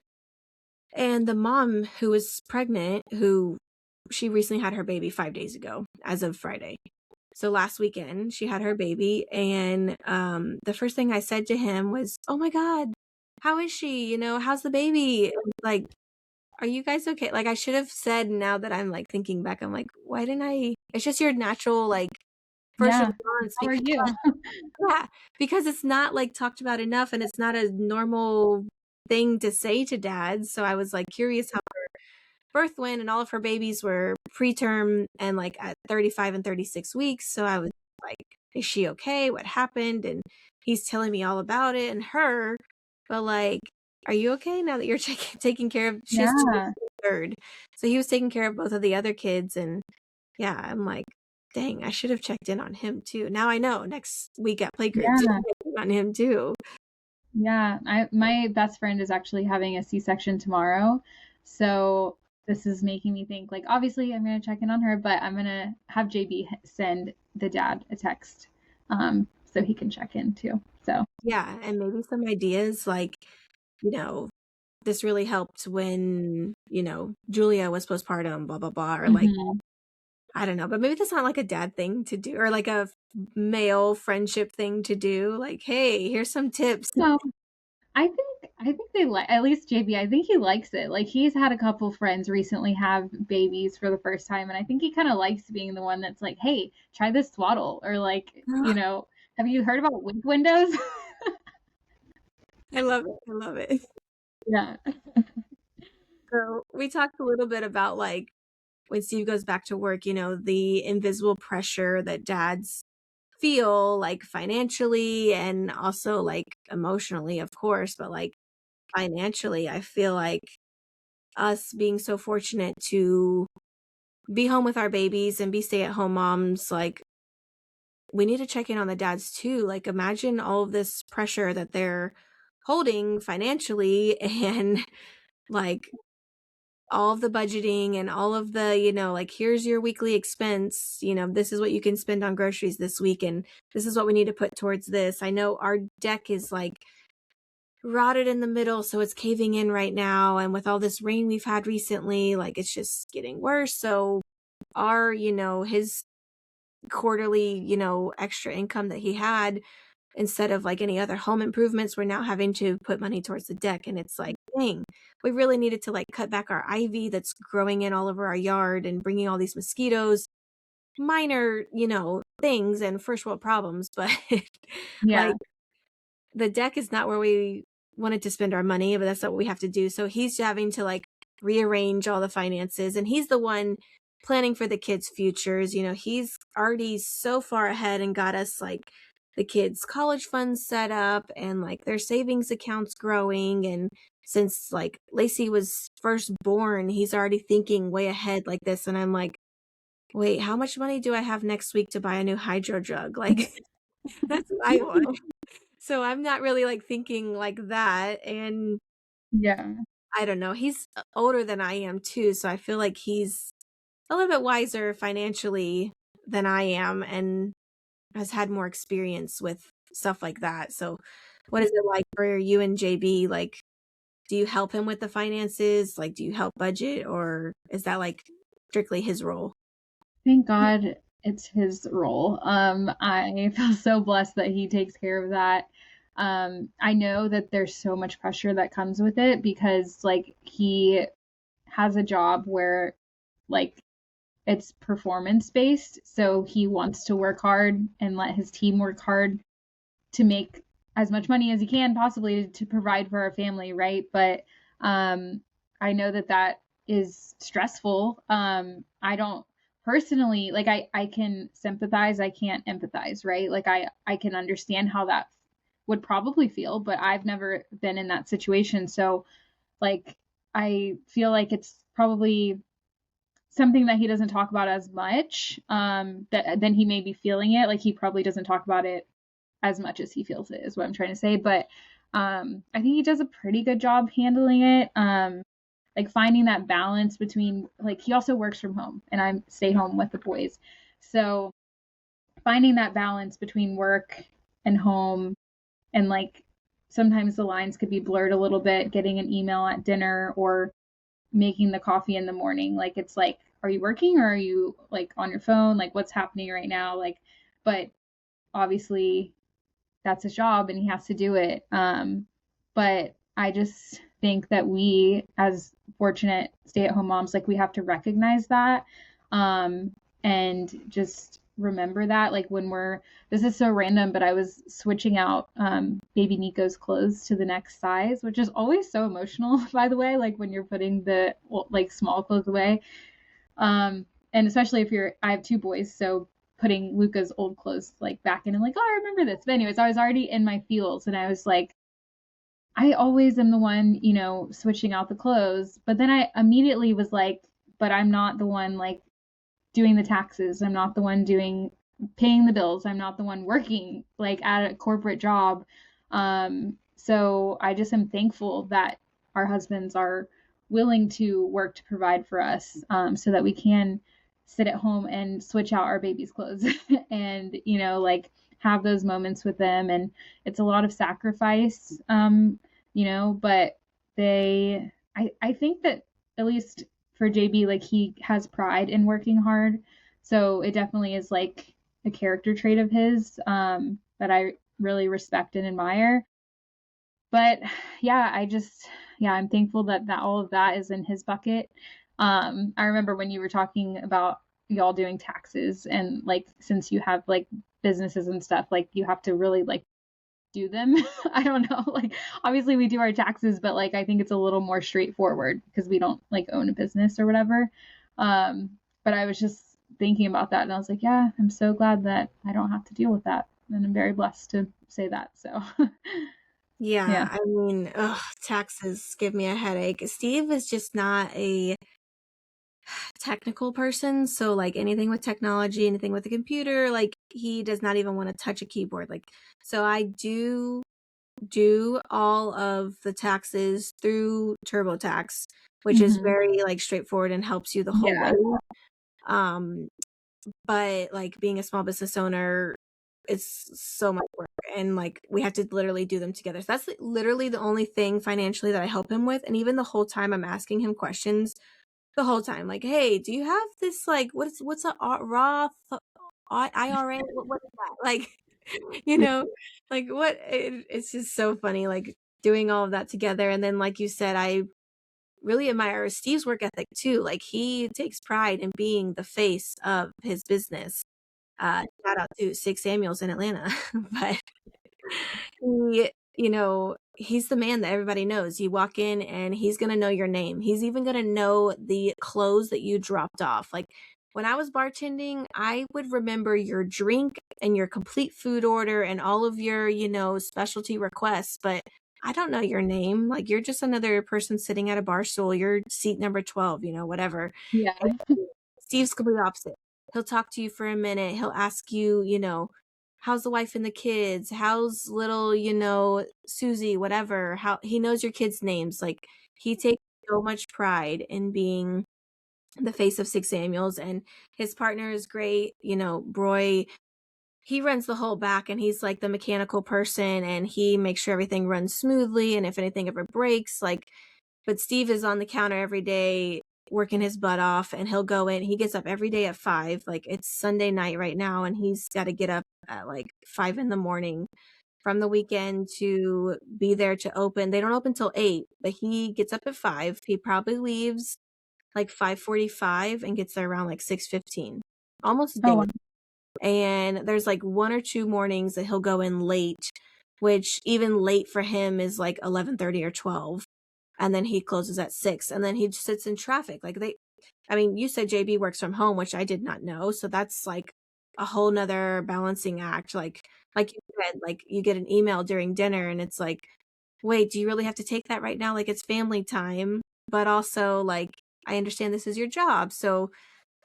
and the mom who was pregnant, who she recently had her baby 5 days ago as of Friday. So last weekend she had her baby and the first thing I said to him was, "Oh my God, how is she? You know, how's the baby?" And like, are you guys okay? Like I should have said, now that I'm like thinking back, I'm like, why didn't I? It's just your natural like first yeah, response how are because you? yeah, because it's not like talked about enough and it's not a normal thing to say to dads. So I was like curious how birth went, and all of her babies were preterm and like at 35 and 36 weeks. So I was like, is she okay? What happened? And he's telling me all about it and her, but like, are you okay now that you're taking care of, she's Yeah, third. So he was taking care of both of the other kids. And yeah, I'm like, dang, I should have checked in on him too. Now I know next week at playgroup to yeah, check in on him too. yeah. My best friend is actually having a C-section tomorrow, so this is making me think like obviously I'm gonna check in on her, but I'm gonna have JB send the dad a text, so he can check in too. So Yeah, and maybe some ideas like, you know, this really helped when, Julia was postpartum, blah, blah, blah, or like, mhm. I don't know, but maybe that's not like a dad thing to do or like a male friendship thing to do. Like, hey, here's some tips. No, I think they like, at least JB, I think he likes it. Like he's had a couple friends recently have babies for the first time, and I think he kind of likes being the one that's like, "Hey, try this swaddle," or like, have you heard about wig windows? I love it. I love it. Yeah. So we talked a little bit about like when Steve goes back to work, the invisible pressure that dads feel like financially and also like emotionally, of course, but like financially, I feel like us being so fortunate to be home with our babies and be stay-at-home moms, like we need to check in on the dads too. Like imagine all of this pressure that they're holding financially and like all of the budgeting and all of the, like here's your weekly expense, this is what you can spend on groceries this week and this is what we need to put towards this. I know our deck is like rotted in the middle, so it's caving in right now, and with all this rain we've had recently, like it's just getting worse. So our, his quarterly, extra income that he had, instead of like any other home improvements, we're now having to put money towards the deck. And it's like, dang, we really needed to like cut back our ivy that's growing in all over our yard and bringing all these mosquitoes. Minor, things and first world problems, but Yeah. like the deck is not where we wanted to spend our money, but that's not what we have to do. So he's having to like rearrange all the finances, and he's the one planning for the kids' futures. He's already so far ahead and got us like the kids' college funds set up and like their savings accounts growing. And since like Lacey was first born, he's already thinking way ahead like this. And I'm like, wait, how much money do I have next week to buy a new hydro drug? Like, that's what I want. So I'm not really like thinking like that. And Yeah. I don't know, he's older than I am too. So I feel like he's a little bit wiser financially than I am and has had more experience with stuff like that. So what is it like for you and JB? Like, do you help him with the finances? Like, do you help budget, or is that like strictly his role? Thank God it's his role. I feel so blessed that he takes care of that. I know that there's so much pressure that comes with it because like he has a job where like it's performance based, so he wants to work hard and let his team work hard to make as much money as he can possibly to provide for our family, right? But I know that that is stressful. I don't personally like I can sympathize, I can't empathize, right? Like I can understand how that would probably feel, but I've never been in that situation. So like I feel like it's probably something that he doesn't talk about as much. That then he may be feeling it. Like he probably doesn't talk about it as much as he feels it, is what I'm trying to say. But I think he does a pretty good job handling it. Like finding that balance between like he also works from home and I stay home with the boys. So finding that balance between work and home and like sometimes the lines could be blurred a little bit, getting an email at dinner or making the coffee in the morning. Like it's like, are you working or are you like on your phone? Like what's happening right now? Like, but obviously that's his job and he has to do it. But I just think that we, as fortunate stay-at-home moms, like we have to recognize that, and just remember that. Like when we're, this is so random, but I was switching out baby Nico's clothes to the next size, which is always so emotional, by the way. Like when you're putting the like small clothes away, and especially if you're, I have two boys, so putting Luca's old clothes like back in and like, oh, I remember this. But anyways, I was already in my feels and I was like, I always am the one, you know, switching out the clothes. But then I immediately was like, but I'm not the one like doing the taxes. I'm not the one doing paying the bills. I'm not the one working like at a corporate job. So I just am thankful that our husbands are willing to work to provide for us, so that we can sit at home and switch out our baby's clothes and, you know, like have those moments with them. And it's a lot of sacrifice, you know, but I think that at least for JB, like he has pride in working hard. So it definitely is like a character trait of his, that I really respect and admire. But yeah, yeah, I'm thankful that all of that is in his bucket. I remember when you were talking about y'all doing taxes and like since you have like businesses and stuff, like you have to really like do them. I don't know. Like obviously we do our taxes, but like I think it's a little more straightforward because we don't like own a business or whatever. But I was just thinking about that and I was like, yeah, I'm so glad that I don't have to deal with that. And I'm very blessed to say that. So Yeah, yeah. I mean, ugh, taxes give me a headache. Steve is just not a technical person, so like anything with technology, anything with a computer, like he does not even want to touch a keyboard. Like, so I do all of the taxes through TurboTax, which is Hmm. very like straightforward and helps you the whole way. Yeah. Um, but like being a small business owner, it's so much work and like we have to literally do them together. So that's literally the only thing financially that I help him with. And even the whole time I'm asking him questions the whole time, like, hey, do you have this like what's a Roth IRA? What is that? Like, you Yeah. know, like it's just so funny, like doing all of that together. And then like you said, I really admire Steve's work ethic too. Like he takes pride in being the face of his business. Shout out to Six Samuels in Atlanta. But he, you know, he's the man that everybody knows. You walk in and he's going to know your name. He's even going to know the clothes that you dropped off. Like when I was bartending, I would remember your drink and your complete food order and all of your, you know, specialty requests, but I don't know your name. Like you're just another person sitting at a bar stool. You're seat number 12, you know, whatever. Yeah. Steve's complete opposite. He'll talk to you for a minute. He'll ask you, you know, how's the wife and the kids? How's little, you know, Susie, whatever. How he knows your kids' names. Like he takes so much pride in being the face of Six Samuels, and his partner is great. Broy, he runs the whole back, and he's like the mechanical person, and he makes sure everything runs smoothly. And if anything ever breaks, but Steve is on the counter every day working his butt off, and he'll go in. He gets up every day at 5. Like, it's Sunday night right now, and he's got to get up at like 5 in the morning from the weekend to be there to open. They don't open till 8, but he gets up at 5. He probably leaves like 5:45 and gets there around like 6:15, almost Oh, daily. And there's like 1 or 2 mornings that he'll go in late, which even late for him is like 11:30 or 12. And then he closes at 6, and then he sits in traffic. You said JB works from home, which I did not know. So that's like a whole nother balancing act. Like you said, like you get an email during dinner and it's like, wait, do you really have to take that right now? Like, it's family time, but also like, I understand this is your job. So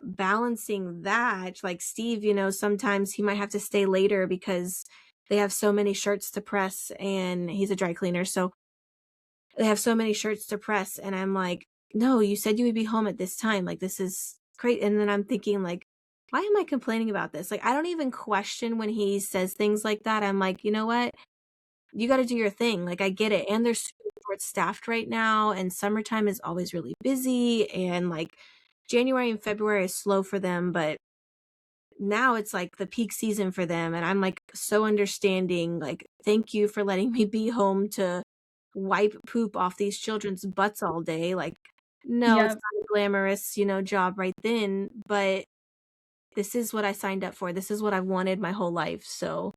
balancing that, like Steve, sometimes he might have to stay later because they have so many shirts to press, and he's a dry cleaner. So they have so many shirts to press, and I'm like, no, you said you would be home at this time. Like, this is great. And then I'm thinking, like, why am I complaining about this? Like, I don't even question when he says things like that. I'm like, you know what? You got to do your thing. Like, I get it. And they're super short staffed right now, and summertime is always really busy, and like January and February is slow for them, but now it's like the peak season for them. And I'm like so understanding. Like, thank you for letting me be home to wipe poop off these children's butts all day. Like, no, it's yeah. not a glamorous, job right then, but this is what I signed up for. This is what I've wanted my whole life. So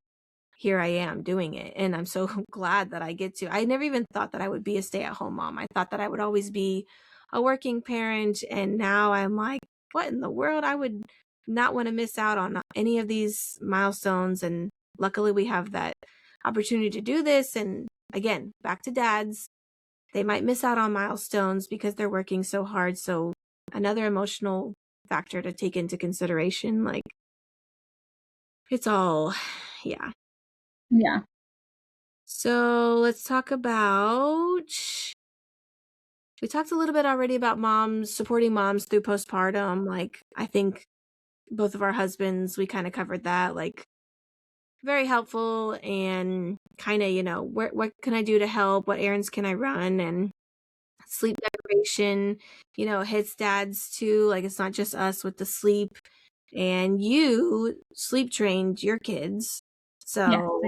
here I am doing it. And I'm so glad that I get to. I never even thought that I would be a stay-at-home mom. I thought that I would always be a working parent. And now I'm like, what in the world? I would not want to miss out on any of these milestones. And luckily we have that opportunity to do this. And again, back to dads, they might miss out on milestones because they're working so hard. So another emotional factor to take into consideration. Like, it's all, yeah. Yeah. So let's talk about, we talked a little bit already about moms, supporting moms through postpartum. Like, I think both of our husbands, we kind of covered that, like, very helpful, and kind of, what can I do to help? What errands can I run? And sleep deprivation, hits dads too. Like, it's not just us with the sleep, and you sleep trained your kids. Yes. So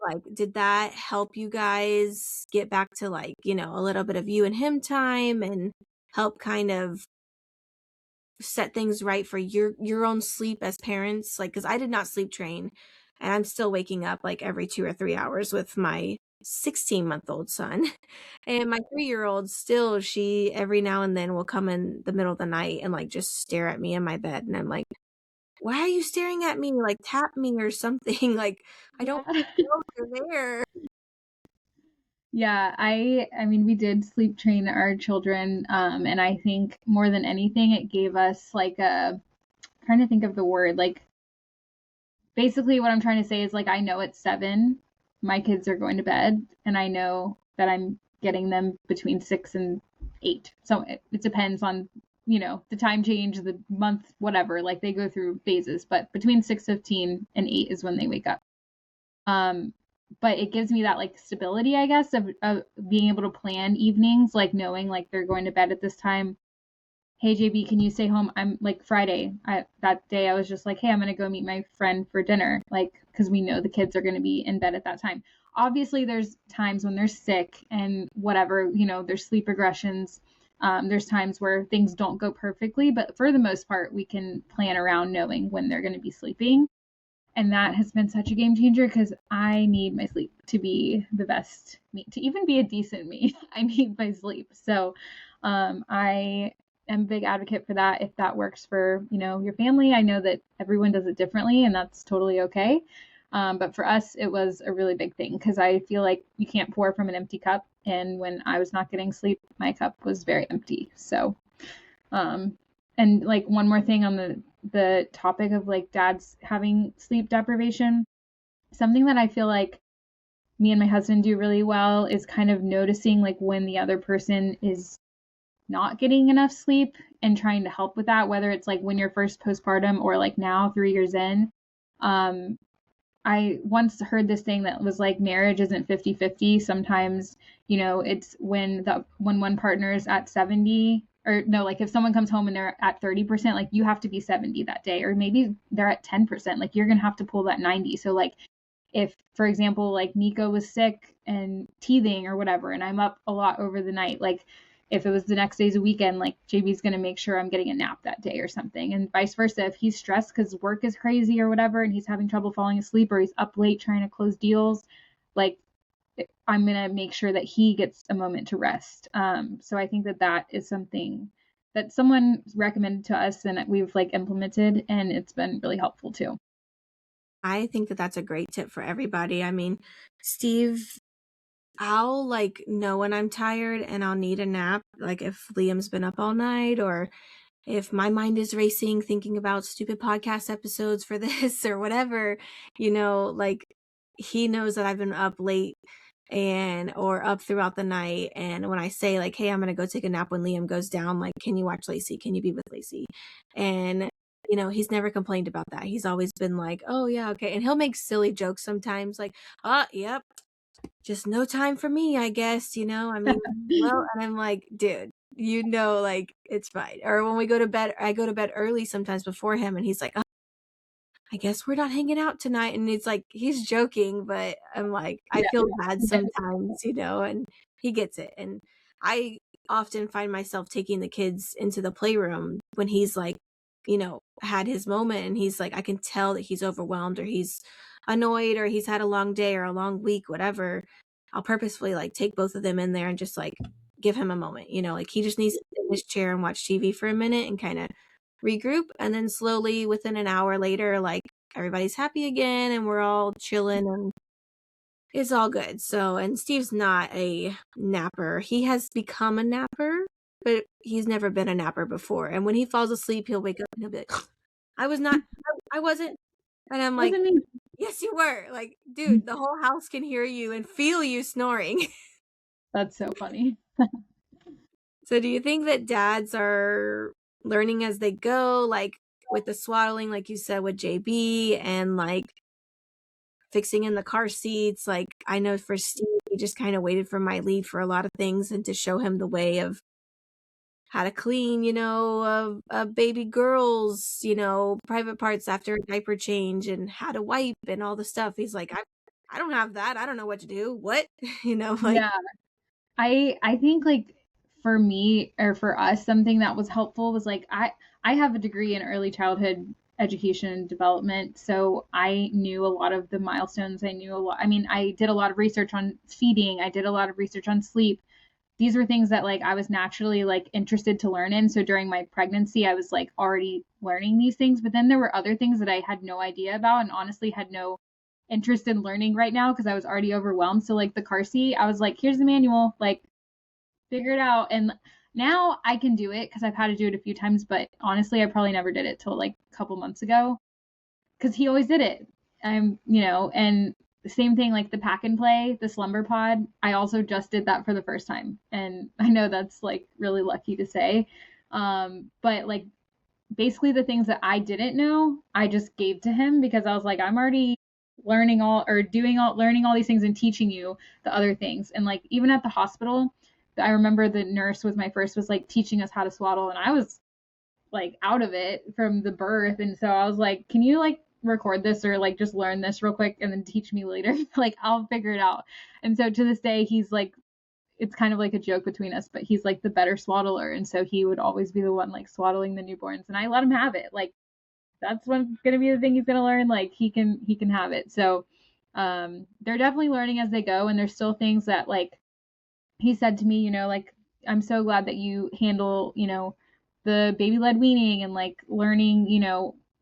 like, did that help you guys get back to like, a little bit of you and him time, and help kind of set things right for your own sleep as parents? Like, because I did not sleep train, and I'm still waking up like every 2 or 3 hours with my 16-month-old son. And my 3-year-old, still, she every now and then will come in the middle of the night and like just stare at me in my bed, and I'm like, why are you staring at me? Like, tap me or something. Like, I don't Yeah. know you're there. Yeah, I mean we did sleep train our children, and I think more than anything it gave us like a, trying to think of the word, like basically what I'm trying to say is like I know at 7 my kids are going to bed, and I know that I'm getting them between 6 and 8. So it depends on, the time change, the month, whatever, like they go through phases, but between 6:15 and 8 is when they wake up. But it gives me that like stability, I guess, of being able to plan evenings, like knowing like they're going to bed at this time. Hey JB, can you stay home? I'm like Friday. That day I was just like, hey, I'm gonna go meet my friend for dinner, like because we know the kids are gonna be in bed at that time. Obviously, there's times when they're sick and whatever, there's sleep regressions. There's times where things don't go perfectly, but for the most part, we can plan around knowing when they're gonna be sleeping. And that has been such a game changer because I need my sleep to be the best me, to even be a decent me. I need my sleep. So I am a big advocate for that. If that works for, your family, I know that everyone does it differently, and that's totally okay. But for us, it was a really big thing because I feel like you can't pour from an empty cup. And when I was not getting sleep, my cup was very empty. So, and like one more thing on the topic of like dads having sleep deprivation, something that I feel like me and my husband do really well is kind of noticing like when the other person is not getting enough sleep and trying to help with that, whether it's like when you're first postpartum or like now 3 years in. Um, I once heard this thing that was like marriage isn't 50-50. Sometimes, it's when one partner's at 70, or no, like if someone comes home and they're at 30%, like you have to be 70 that day, or maybe they're at 10%, like you're going to have to pull that 90. So like if, for example, like Nico was sick and teething or whatever, and I'm up a lot over the night, like if it was the next day's a weekend, like JB's going to make sure I'm getting a nap that day or something. And vice versa. If he's stressed because work is crazy or whatever, and he's having trouble falling asleep, or he's up late trying to close deals, like I'm going to make sure that he gets a moment to rest. So I think that is something that someone recommended to us and that we've like implemented, and it's been really helpful too. I think that that's a great tip for everybody. I mean, Steve, I'll like know when I'm tired and I'll need a nap. Like if Liam's been up all night, or if my mind is racing thinking about stupid podcast episodes for this or whatever, like he knows that I've been up late or up throughout the night. And when I say like, hey, I'm going to go take a nap when Liam goes down, like, can you watch Lacey? Can you be with Lacey? And he's never complained about that. He's always been like, oh yeah, okay. And he'll make silly jokes sometimes like, yep, just no time for me, I guess, I mean, well, and I'm like, dude, like it's fine. Or when we go to bed, I go to bed early sometimes before him, and he's like, oh, I guess we're not hanging out tonight. And it's like, he's joking, but I'm like, I feel bad sometimes, and he gets it. And I often find myself taking the kids into the playroom when he's like, had his moment, and he's like, I can tell that he's overwhelmed or he's annoyed or he's had a long day or a long week, whatever. I'll purposefully like take both of them in there and just like give him a moment, like he just needs to sit in his chair and watch TV for a minute and kind of regroup. And then slowly within an hour later, like everybody's happy again and we're all chilling and it's all good. So, and Steve's not a napper. He has become a napper, but he's never been a napper before. And when he falls asleep, he'll wake up and he'll be like, I wasn't. And I'm like, yes, you were. Like, dude, the whole house can hear you and feel you snoring. That's so funny. So do you think that dads are learning as they go, like with the swaddling, like you said, with JB, and like fixing in the car seats? Like I know for Steve, he just kind of waited for my lead for a lot of things and to show him the way of how to clean, a baby girl's, private parts after a diaper change and how to wipe and all the stuff. He's like, I don't have that. I don't know what to do. What? Like. Yeah. I think like for me or for us, something that was helpful was like I have a degree in early childhood education and development, so I knew a lot of the milestones. I knew a lot. I mean, I did a lot of research on feeding. I did a lot of research on sleep. These were things that like I was naturally like interested to learn in. So during my pregnancy, I was like already learning these things, but then there were other things that I had no idea about and honestly had no interest in learning right now because I was already overwhelmed. So like the car seat, I was like, here's the manual, like figure it out. And now I can do it because I've had to do it a few times, but honestly, I probably never did it till like a couple months ago because he always did it. And the same thing like the pack and play, the slumber pod, I also just did that for the first time. And I know that's like really lucky to say. But like basically the things that I didn't know, I just gave to him because I was like, I'm already learning learning all these things and teaching you the other things. And like even at the hospital, I remember the nurse was like teaching us how to swaddle, and I was like out of it from the birth. And so I was like, can you like record this or like just learn this real quick and then teach me later? Like I'll figure it out. And so to this day, he's like, it's kind of like a joke between us, but he's like the better swaddler. And so he would always be the one like swaddling the newborns, and I let him have it. Like that's what's going to be the thing he's going to learn. Like he can have it. So they're definitely learning as they go. And there's still things that like he said to me, like, I'm so glad that you handle, the baby led weaning and like learning,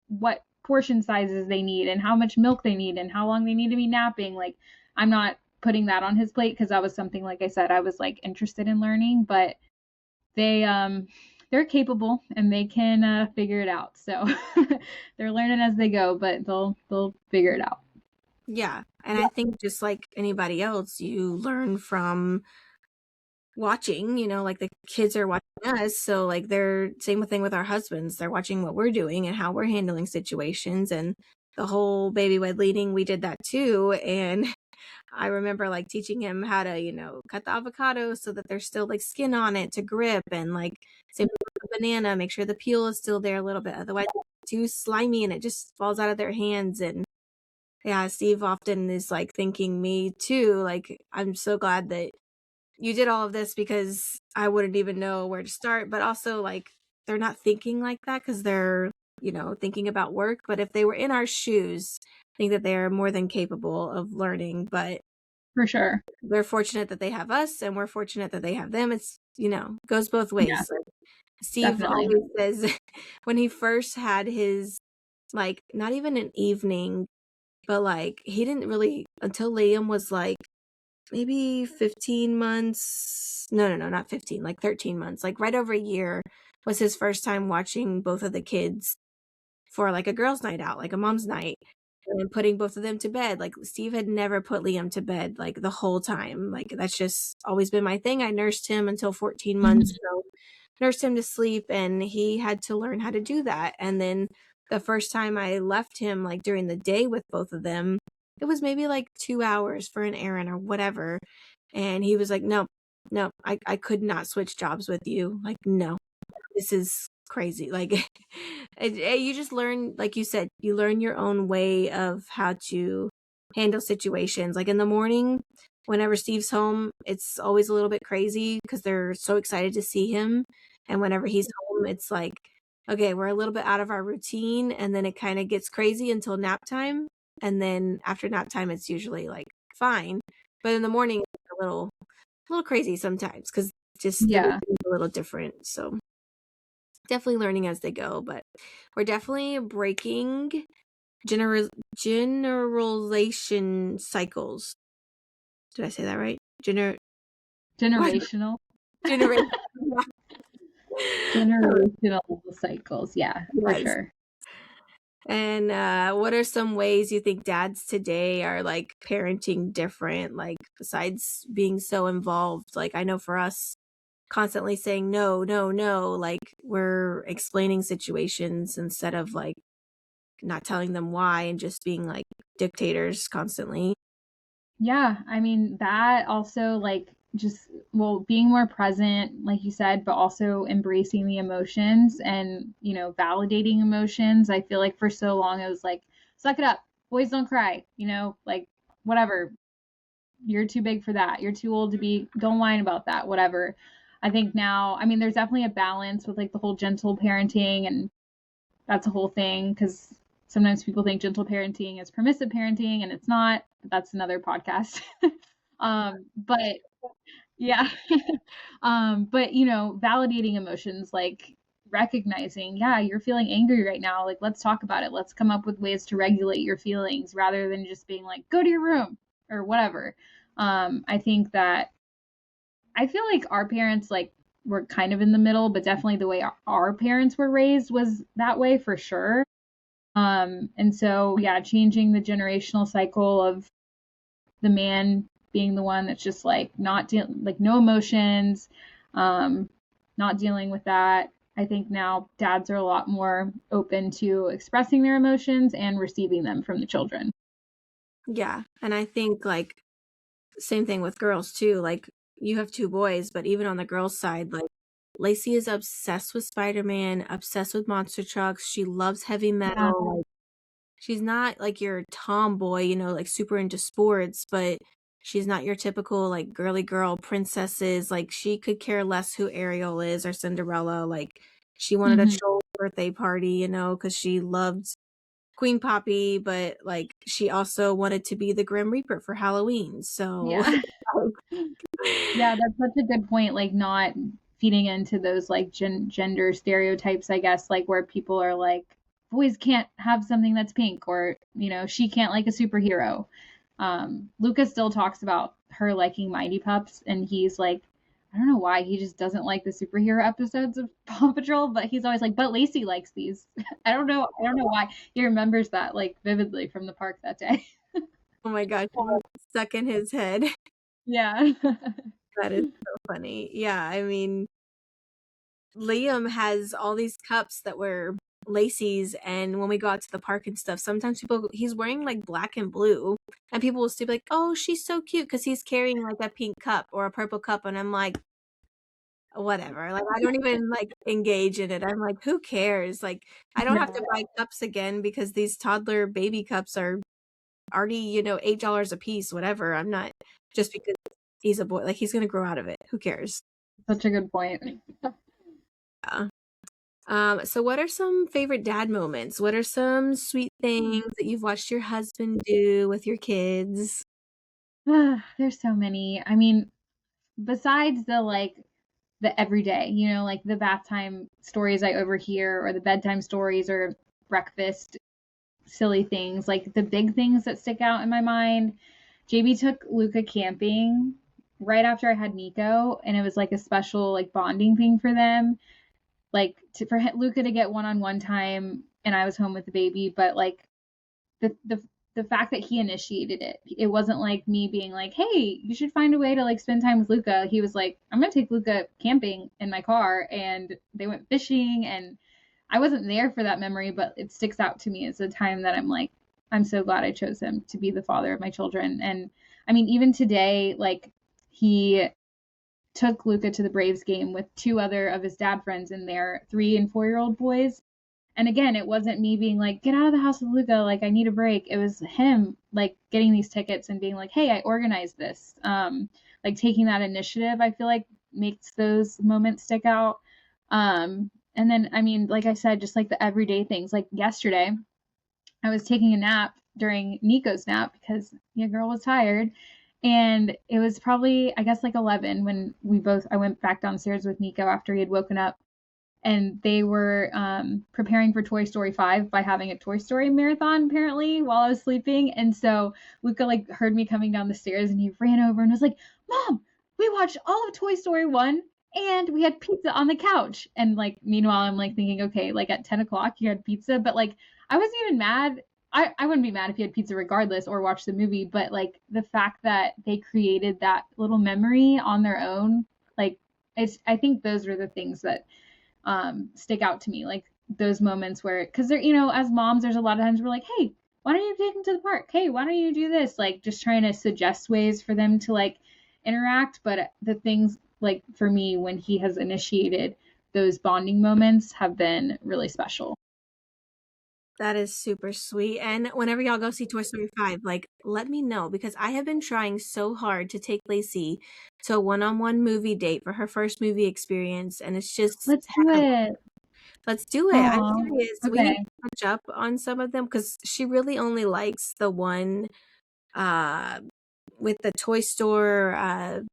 what portion sizes they need and how much milk they need and how long they need to be napping. Like I'm not putting that on his plate because that was something, like I said, I was like interested in learning, but they're capable and they can figure it out. So they're learning as they go, but they'll figure it out. Yeah. And I think just like anybody else, you learn from watching, like the kids are watching us. So like they're same thing with our husbands. They're watching what we're doing and how we're handling situations. And the whole baby led leading, we did that too. And I remember like teaching him how to, cut the avocado so that there's still like skin on it to grip, and like same with the banana, make sure the peel is still there a little bit. Otherwise it's too slimy and it just falls out of their hands. And yeah, Steve often is like thanking me too. Like, I'm so glad that you did all of this because I wouldn't even know where to start. But also, like, they're not thinking like that because they're, thinking about work. But if they were in our shoes, I think that they're more than capable of learning. But For sure. we're fortunate that they have us and we're fortunate that they have them. It's, goes both ways. Yeah, Like, Steve definitely. always says when he first had his, like, not even an evening, but like he didn't really until Liam was like maybe 15 months. No, not 15, like 13 months, like right over a year was his first time watching both of the kids for like a girls' night out, like a mom's night, and then putting both of them to bed. Like Steve had never put Liam to bed like the whole time. Like that's just always been my thing. I nursed him until 14 months. So nursed him to sleep, and he had to learn how to do that. And then the first time I left him like during the day with both of them, it was maybe like 2 hours for an errand or whatever. And he was like, no, I could not switch jobs with you. Like, no, this is crazy. Like, you just learn, like you said, you learn your own way of how to handle situations. Like in the morning, whenever Steve's home, it's always a little bit crazy because they're so excited to see him. And whenever he's home, it's like, okay, we're a little bit out of our routine. And then it kind of gets crazy until nap time. And then after nap time, it's usually like fine. But in the morning, it's a little crazy sometimes because just Yeah. everything's a little different. So definitely learning as they go, but we're definitely breaking generalization cycles. Did I say that right? Generational. Generation. Generational cycles. Yeah, for Yes. sure. And what are some ways you think dads today are like parenting different, like besides being so involved? Like I know for us, constantly saying no, no, no, like we're explaining situations instead of like not telling them why and just being like dictators constantly. Yeah, I mean, that also like just being more present, like you said, but also embracing the emotions and, validating emotions. I feel like for so long it was like, suck it up, boys don't cry, like whatever. You're too big for that. You're too old to be, don't whine about that, whatever. I think now, I mean, there's definitely a balance with like the whole gentle parenting, and that's a whole thing because sometimes people think gentle parenting is permissive parenting and it's not. But that's another podcast. But yeah, but validating emotions, like recognizing, yeah, you're feeling angry right now. Like, let's talk about it. Let's come up with ways to regulate your feelings rather than just being like, go to your room or whatever. I think that I feel like our parents like were kind of in the middle, but definitely the way our parents were raised was that way for sure. And so yeah, changing the generational cycle of the man being the one that's just like not like no emotions, not dealing with that. I think now dads are a lot more open to expressing their emotions and receiving them from the children. Yeah. And I think like same thing with girls too. Like you have two boys, but even on the girls' side, like Lacey is obsessed with Spider-Man, obsessed with monster trucks. She loves heavy Yeah. metal. Like, she's not like your tomboy, like super into sports, but she's not your typical like girly girl princesses. Like she could care less who Ariel is or Cinderella. Like she wanted a Mm-hmm. troll birthday party, because she loved Queen Poppy, but like she also wanted to be the Grim Reaper for Halloween. So Yeah. Yeah, that's such a good point. Like not feeding into those like gender stereotypes, I guess, like where people are like, boys can't have something that's pink, or she can't like a superhero. Lucas still talks about her liking Mighty Pups, and he's like, I don't know why he just doesn't like the superhero episodes of Paw Patrol, but he's always like, but Lacey likes these. I don't know why he remembers that like vividly from the park that day. oh my gosh, stuck in his head. Yeah. That is funny. Yeah, I mean, Liam has all these cups that were Lacey's, and when we go out to the park and stuff, sometimes he's wearing like black and blue, and people will still be like, "Oh, she's so cute," because he's carrying like a pink cup or a purple cup, and I'm like, whatever. Like, I don't even like engage in it. I'm like, who cares? Like, I don't have to buy cups again because these toddler baby cups are already, $8 a piece, whatever. I'm not just because he's a boy, like he's gonna grow out of it. Who cares? Such a good point. Yeah. So what are some favorite dad moments? What are some sweet things that you've watched your husband do with your kids? There's so many. I mean, besides the everyday, like the bath time stories I overhear or the bedtime stories or breakfast silly things, like the big things that stick out in my mind. JB took Luca camping right after I had Nico, and it was like a special like bonding thing for them, like for Luca to get one-on-one time, and I was home with the baby, but like the the the fact that he initiated it. It wasn't like me being like, "Hey, you should find a way to like spend time with Luca." He was like, "I'm gonna take Luca camping in my car," and they went fishing, and I wasn't there for that memory, but it sticks out to me as a time that I'm like, I'm so glad I chose him to be the father of my children. And I mean, even today, like he took Luca to the Braves game with two other of his dad friends and their 3 and 4 year old boys. And again, it wasn't me being like, get out of the house with Luca, like I need a break. It was him like getting these tickets and being like, hey, I organized this. Like taking that initiative, I feel like makes those moments stick out. And then, I mean, like I said, just like the everyday things. Like yesterday, I was taking a nap during Nico's nap because your girl was tired. And it was probably, I guess, like 11 when I went back downstairs with Nico after he had woken up, and they were preparing for Toy Story 5 by having a Toy Story marathon apparently while I was sleeping. And so Luca like heard me coming down the stairs and he ran over and was like, "Mom, we watched all of Toy Story 1 and we had pizza on the couch." And like meanwhile I'm like thinking, okay, like at 10 o'clock you had pizza, but like I wasn't even mad. I wouldn't be mad if you had pizza regardless or watched the movie, but like the fact that they created that little memory on their own, like I think those are the things that stick out to me, like those moments where, because they're, as moms, there's a lot of times we're like, hey, why don't you take them to the park? Hey, why don't you do this? Like just trying to suggest ways for them to like interact. But the things like for me, when he has initiated those bonding moments have been really special. That is super sweet. And whenever y'all go see Toy Story 5, like, let me know because I have been trying so hard to take Lacey to a one-on-one movie date for her first movie experience, and it's just Let's do it. Let's do it. I'm Aw, serious. We need okay. to catch up on some of them because she really only likes the one uh with the toy store,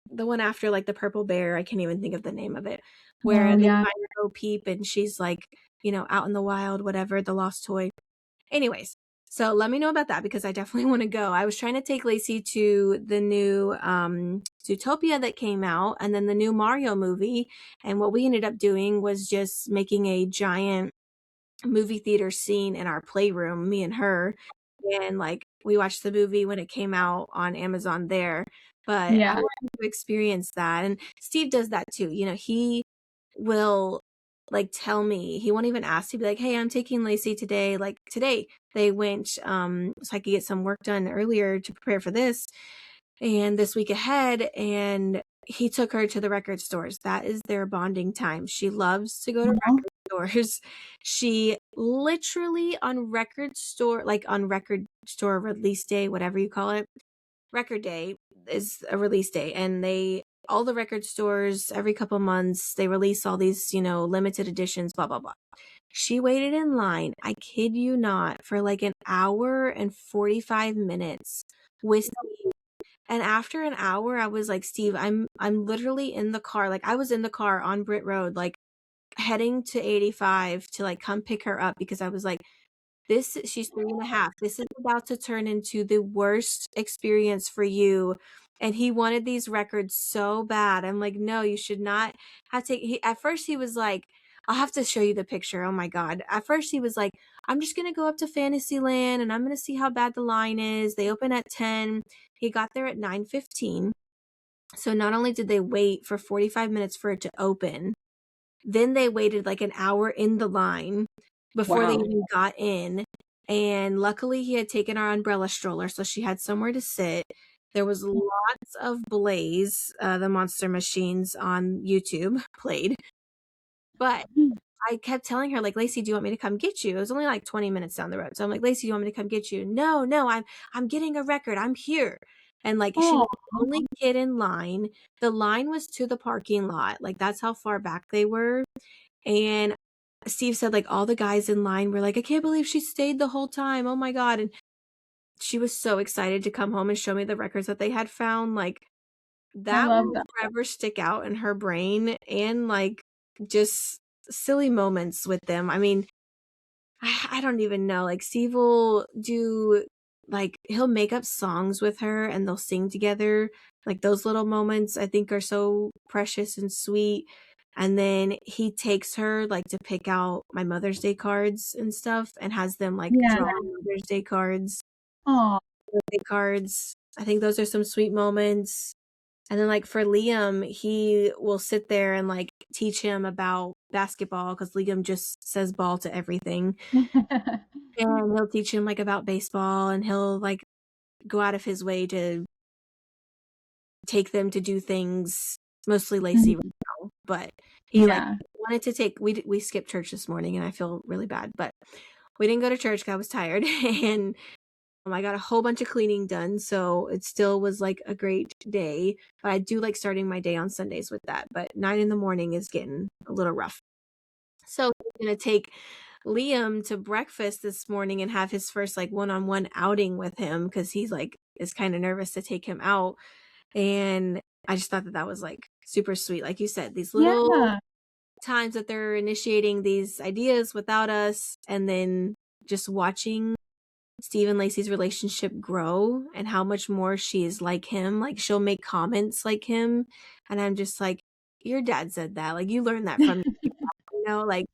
the one after like the purple bear. I can't even think of the name of it. Where Oh they yeah. find Bo Peep and she's like, out in the wild, whatever, the lost toy. Anyways, so let me know about that because I definitely want to go. I was trying to take Lacey to the new Zootopia that came out and then the new Mario movie. And what we ended up doing was just making a giant movie theater scene in our playroom, me and her. And like we watched the movie when it came out on Amazon there. But I Yeah. wanted to experience that. And Steve does that too. He will like tell me, he won't even ask to be like, hey, I'm taking Lacey today. Like today they went so I could get some work done earlier to prepare for this and this week ahead, and he took her to the record stores. That is their bonding time. She loves to go to Aw. record stores. She literally on record store release day, whatever you call it, record day is a release day, and all the record stores every couple months they release all these limited editions, blah blah blah. She waited in line, I kid you not, for like an hour and 45 minutes with Steve. And after an hour I was like, Steve, I'm literally in the car, like I was in the car on Britt Road, like heading to 85 to like come pick her up because I was like, she's 3.5. This is about to turn into the worst experience for you. And he wanted these records so bad. I'm like, no, you should not have to. At first, he was like, I'll have to show you the picture. Oh my God. At first, he was like, I'm just going to go up to Fantasyland and I'm going to see how bad the line is. They open at 10. He got there at 9:15. So not only did they wait for 45 minutes for it to open, then they waited like an hour in the line before they Wow. even got in. And luckily he had taken our umbrella stroller, so she had somewhere to sit. There was lots of Blaze, the monster machines on YouTube played. But I kept telling her, like, Lacey, do you want me to come get you? It was only like 20 minutes down the road. So I'm like, Lacey, do you want me to come get you? No, I'm getting a record. I'm here. And like she Oh, was the only kid in line. The line was to the parking lot. Like that's how far back they were. And Steve said, like, all the guys in line were like, I can't believe she stayed the whole time. Oh my God. And she was so excited to come home and show me the records that they had found. Like, I that love will that. forever stick out in her brain, and like just silly moments with them. I mean, I don't even know. Like, Steve will do, like, he'll make up songs with her and they'll sing together. Like, those little moments I think are so precious and sweet. And then he takes her, like, to pick out my Mother's Day cards and stuff and has them, like, Yeah. draw Mother's Day cards, Oh, birthday cards. I think those are some sweet moments. And then, like, for Liam, he will sit there and, like, teach him about basketball because Liam just says ball to everything. And he'll teach him, like, about baseball, and he'll, like, go out of his way to take them to do things, mostly Lacey right now, but he, like, yeah. wanted to take we skipped church this morning, and I feel really bad, but we didn't go to church 'cause I was tired, and, I got a whole bunch of cleaning done, so it still was, like, a great day, but I do like starting my day on Sundays with that, but 9 in the morning is getting a little rough. So he's gonna take Liam to breakfast this morning and have his first, like, one-on-one outing with him because he's, like, is kinda nervous to take him out, and I just thought that that was, like, super sweet. Like you said, these little Yeah. times that they're initiating these ideas without us, and then just watching Steve and Lacey's relationship grow and how much more she is like him. Like, she'll make comments like him, and I'm just like, "Your dad said that, like, you learned that from your dad," like,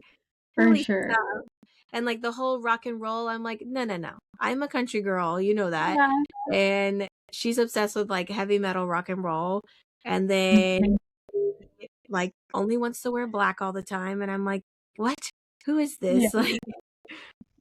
For "Really sure. stop." And, like, the whole rock and roll, I'm like, "No, no, no. I'm a country girl, you know that." Yeah. And she's obsessed with, like, heavy metal rock and roll, and then, like, only wants to wear black all the time, and I'm like, "What? Who is Yeah. this?" Like,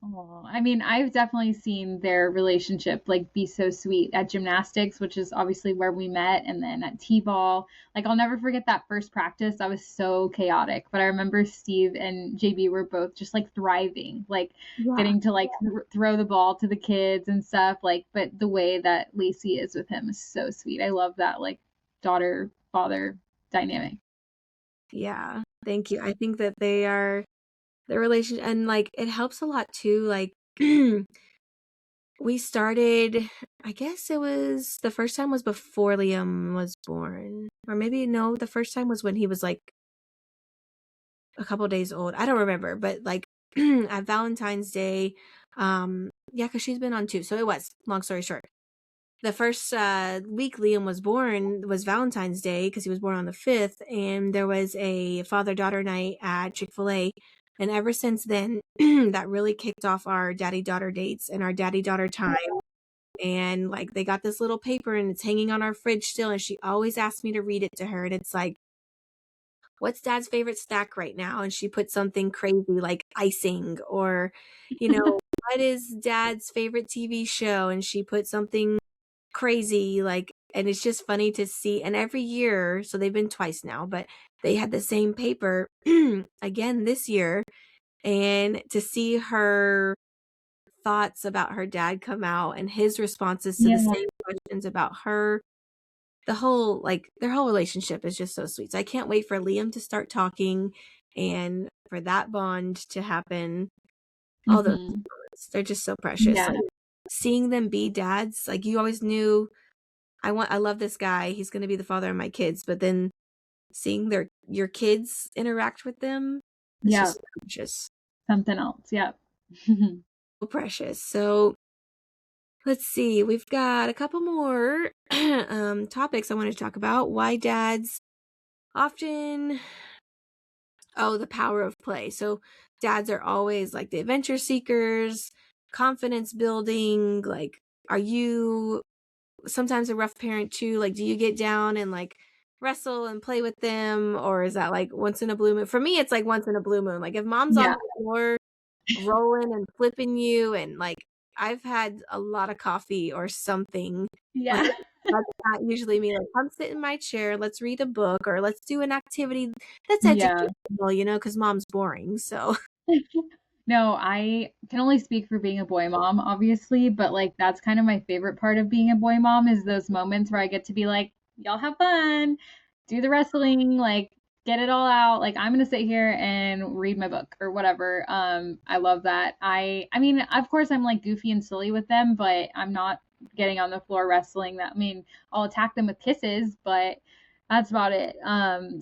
Oh, I mean, I've definitely seen their relationship like be so sweet at gymnastics, which is obviously where we met, and then at T-ball. Like, I'll never forget that first practice. That was so chaotic, but I remember Steve and JB were both just like thriving, like yeah. getting to like throw the ball to the kids and stuff. Like, but the way that Lacey is with him is so sweet. I love that like daughter father dynamic. Yeah. Thank you. I think that they are the relation, and, like, it helps a lot too, like, we started, I guess it was the first time was before Liam was born, or maybe no, the first time was when he was, like, a couple days old. I don't remember, but, like, at Valentine's Day, yeah, because 'cause she's been on 2, so it was, long story short. The first, week Liam was born was Valentine's Day because he was born on the 5th, and there was a father-daughter night at Chick-fil-A, and ever since then, that really kicked off our daddy-daughter dates and our daddy-daughter time, and, like, they got this little paper, and it's hanging on our fridge still, and she always asks me to read it to her, and it's like, "What's dad's favorite snack right now?" And she put something crazy like icing, or, "What is dad's favorite TV show?" And she put something crazy, like, and it's just funny to see, and every year, so they've been twice now, but they had the same paper again this year, and to see her thoughts about her dad come out and his responses to the Yeah. same questions about her, the whole, like, their whole relationship is just so sweet. So I can't wait for Liam to start talking and for that bond to happen. All those Hmm. moments, they're just so precious. Yeah. Like, seeing them be dads, like, you always knew, I love this guy, he's gonna be the father of my kids, but then seeing your kids interact with them, it's Yeah. just so precious. Something else. Yeah. So precious. So, let's see, we've got a couple more, topics I wanna talk about. Why dads often the power of play. So, dads are always, like, the adventure seekers, confidence building, like, are you sometimes a rough parent too? Like, do you get down and, like, wrestle and play with them, or is that like once in a blue moon? For me, it's like once in a blue moon. Like if mom's on Yeah. the floor rolling and flipping you, and like I've had a lot of coffee or something, like Yeah. that's not usually me. Like, come sit in my chair, let's read a book, or let's do an activity that's Yeah. educational, because mom's boring. So No, I can only speak for being a boy mom, obviously, but like that's kind of my favorite part of being a boy mom is those moments where I get to be like, y'all have fun, do the wrestling, like get it all out. Like I'm gonna sit here and read my book or whatever. I love that. I mean, of course I'm like goofy and silly with them, but I'm not getting on the floor wrestling. That I mean, I'll attack them with kisses, but that's about it.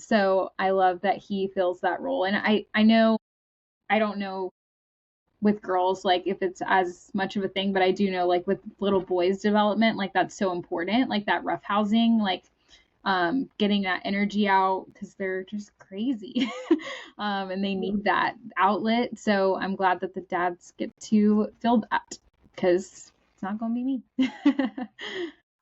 So I love that he fills that role. And I know I don't know with girls like if it's as much of a thing, but I do know like with little boys development, like that's so important, like that roughhousing, like getting that energy out because they're just crazy. And they need that outlet, so I'm glad that the dads get to fill that because it's not gonna be me.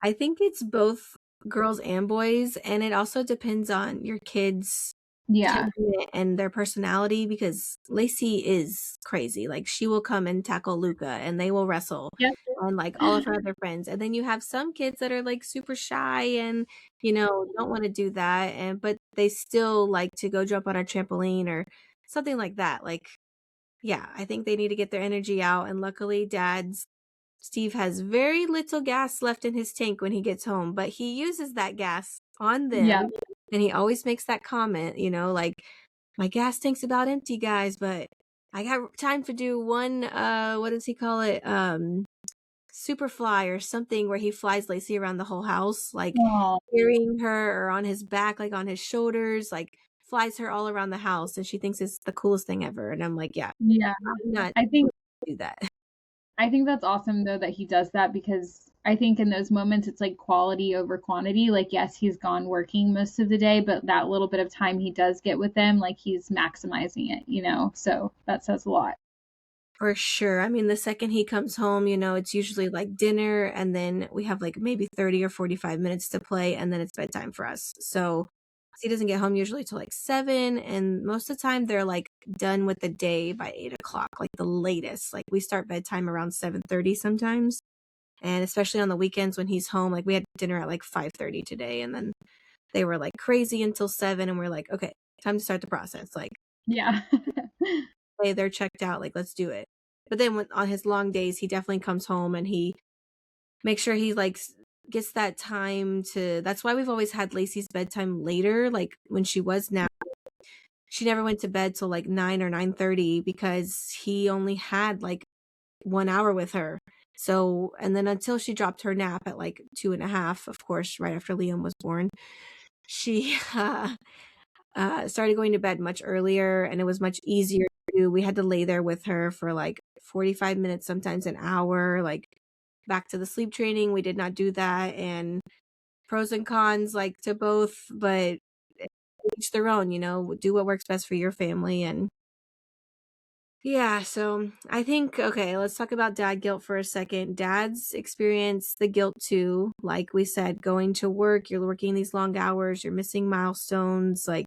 I think it's both girls and boys, and it also depends on your kids' Yeah. temperament and their personality, because Lacey is crazy. Like she will come and tackle Luca and they will wrestle Yep. and like all of her other friends. And then you have some kids that are like super shy and don't want to do that, and but they still like to go jump on a trampoline or something like that. Like yeah, I think they need to get their energy out, and luckily Steve has very little gas left in his tank when he gets home, but he uses that gas on Yeah. them. And he always makes that comment, like, my gas tank's about empty, guys, but I got time to do one, what does he call it? Super fly or something, where he flies Lacey around the whole house, like Oh, carrying her or on his back, like on his shoulders, like flies her all around the house. And she thinks it's the coolest thing ever. And I'm like, yeah, yeah. I'm not I think do that. I think that's awesome though that he does that because I think in those moments it's like quality over quantity. Like yes, he's gone working most of the day, but that little bit of time he does get with them, like he's maximizing it. So that says a lot. For sure. I mean, the second he comes home, it's usually like dinner, and then we have like maybe 30 or 45 minutes to play, and then it's bedtime for us. So he doesn't get home usually till like 7, and most of the time they're like done with the day by 8 o'clock, like the latest. Like we start bedtime around 7:30 sometimes. And especially on the weekends when he's home, like we had dinner at like 5:30 today, and then they were like crazy until 7, and we're like, okay, time to start the process. Like, Yeah. hey, they're checked out, like let's do it. But then on his long days, he definitely comes home and he makes sure he like gets that time to. That's why we've always had Lacey's bedtime later. Like when she was now, she never went to bed till like 9 or 9:30 because he only had like 1 hour with her. So, and then until she dropped her nap at like 2.5, of course, right after Liam was born, she started going to bed much earlier, and it was much easier to do. We had to lay there with her for like 45 minutes, sometimes an hour, like back to the sleep training. We did not do that, and pros and cons like to both, but each their own, do what works best for your family. And yeah, so I think, okay, let's talk about dad guilt for a second. Dads experience the guilt too. Like we said, going to work, you're working these long hours, you're missing milestones. Like,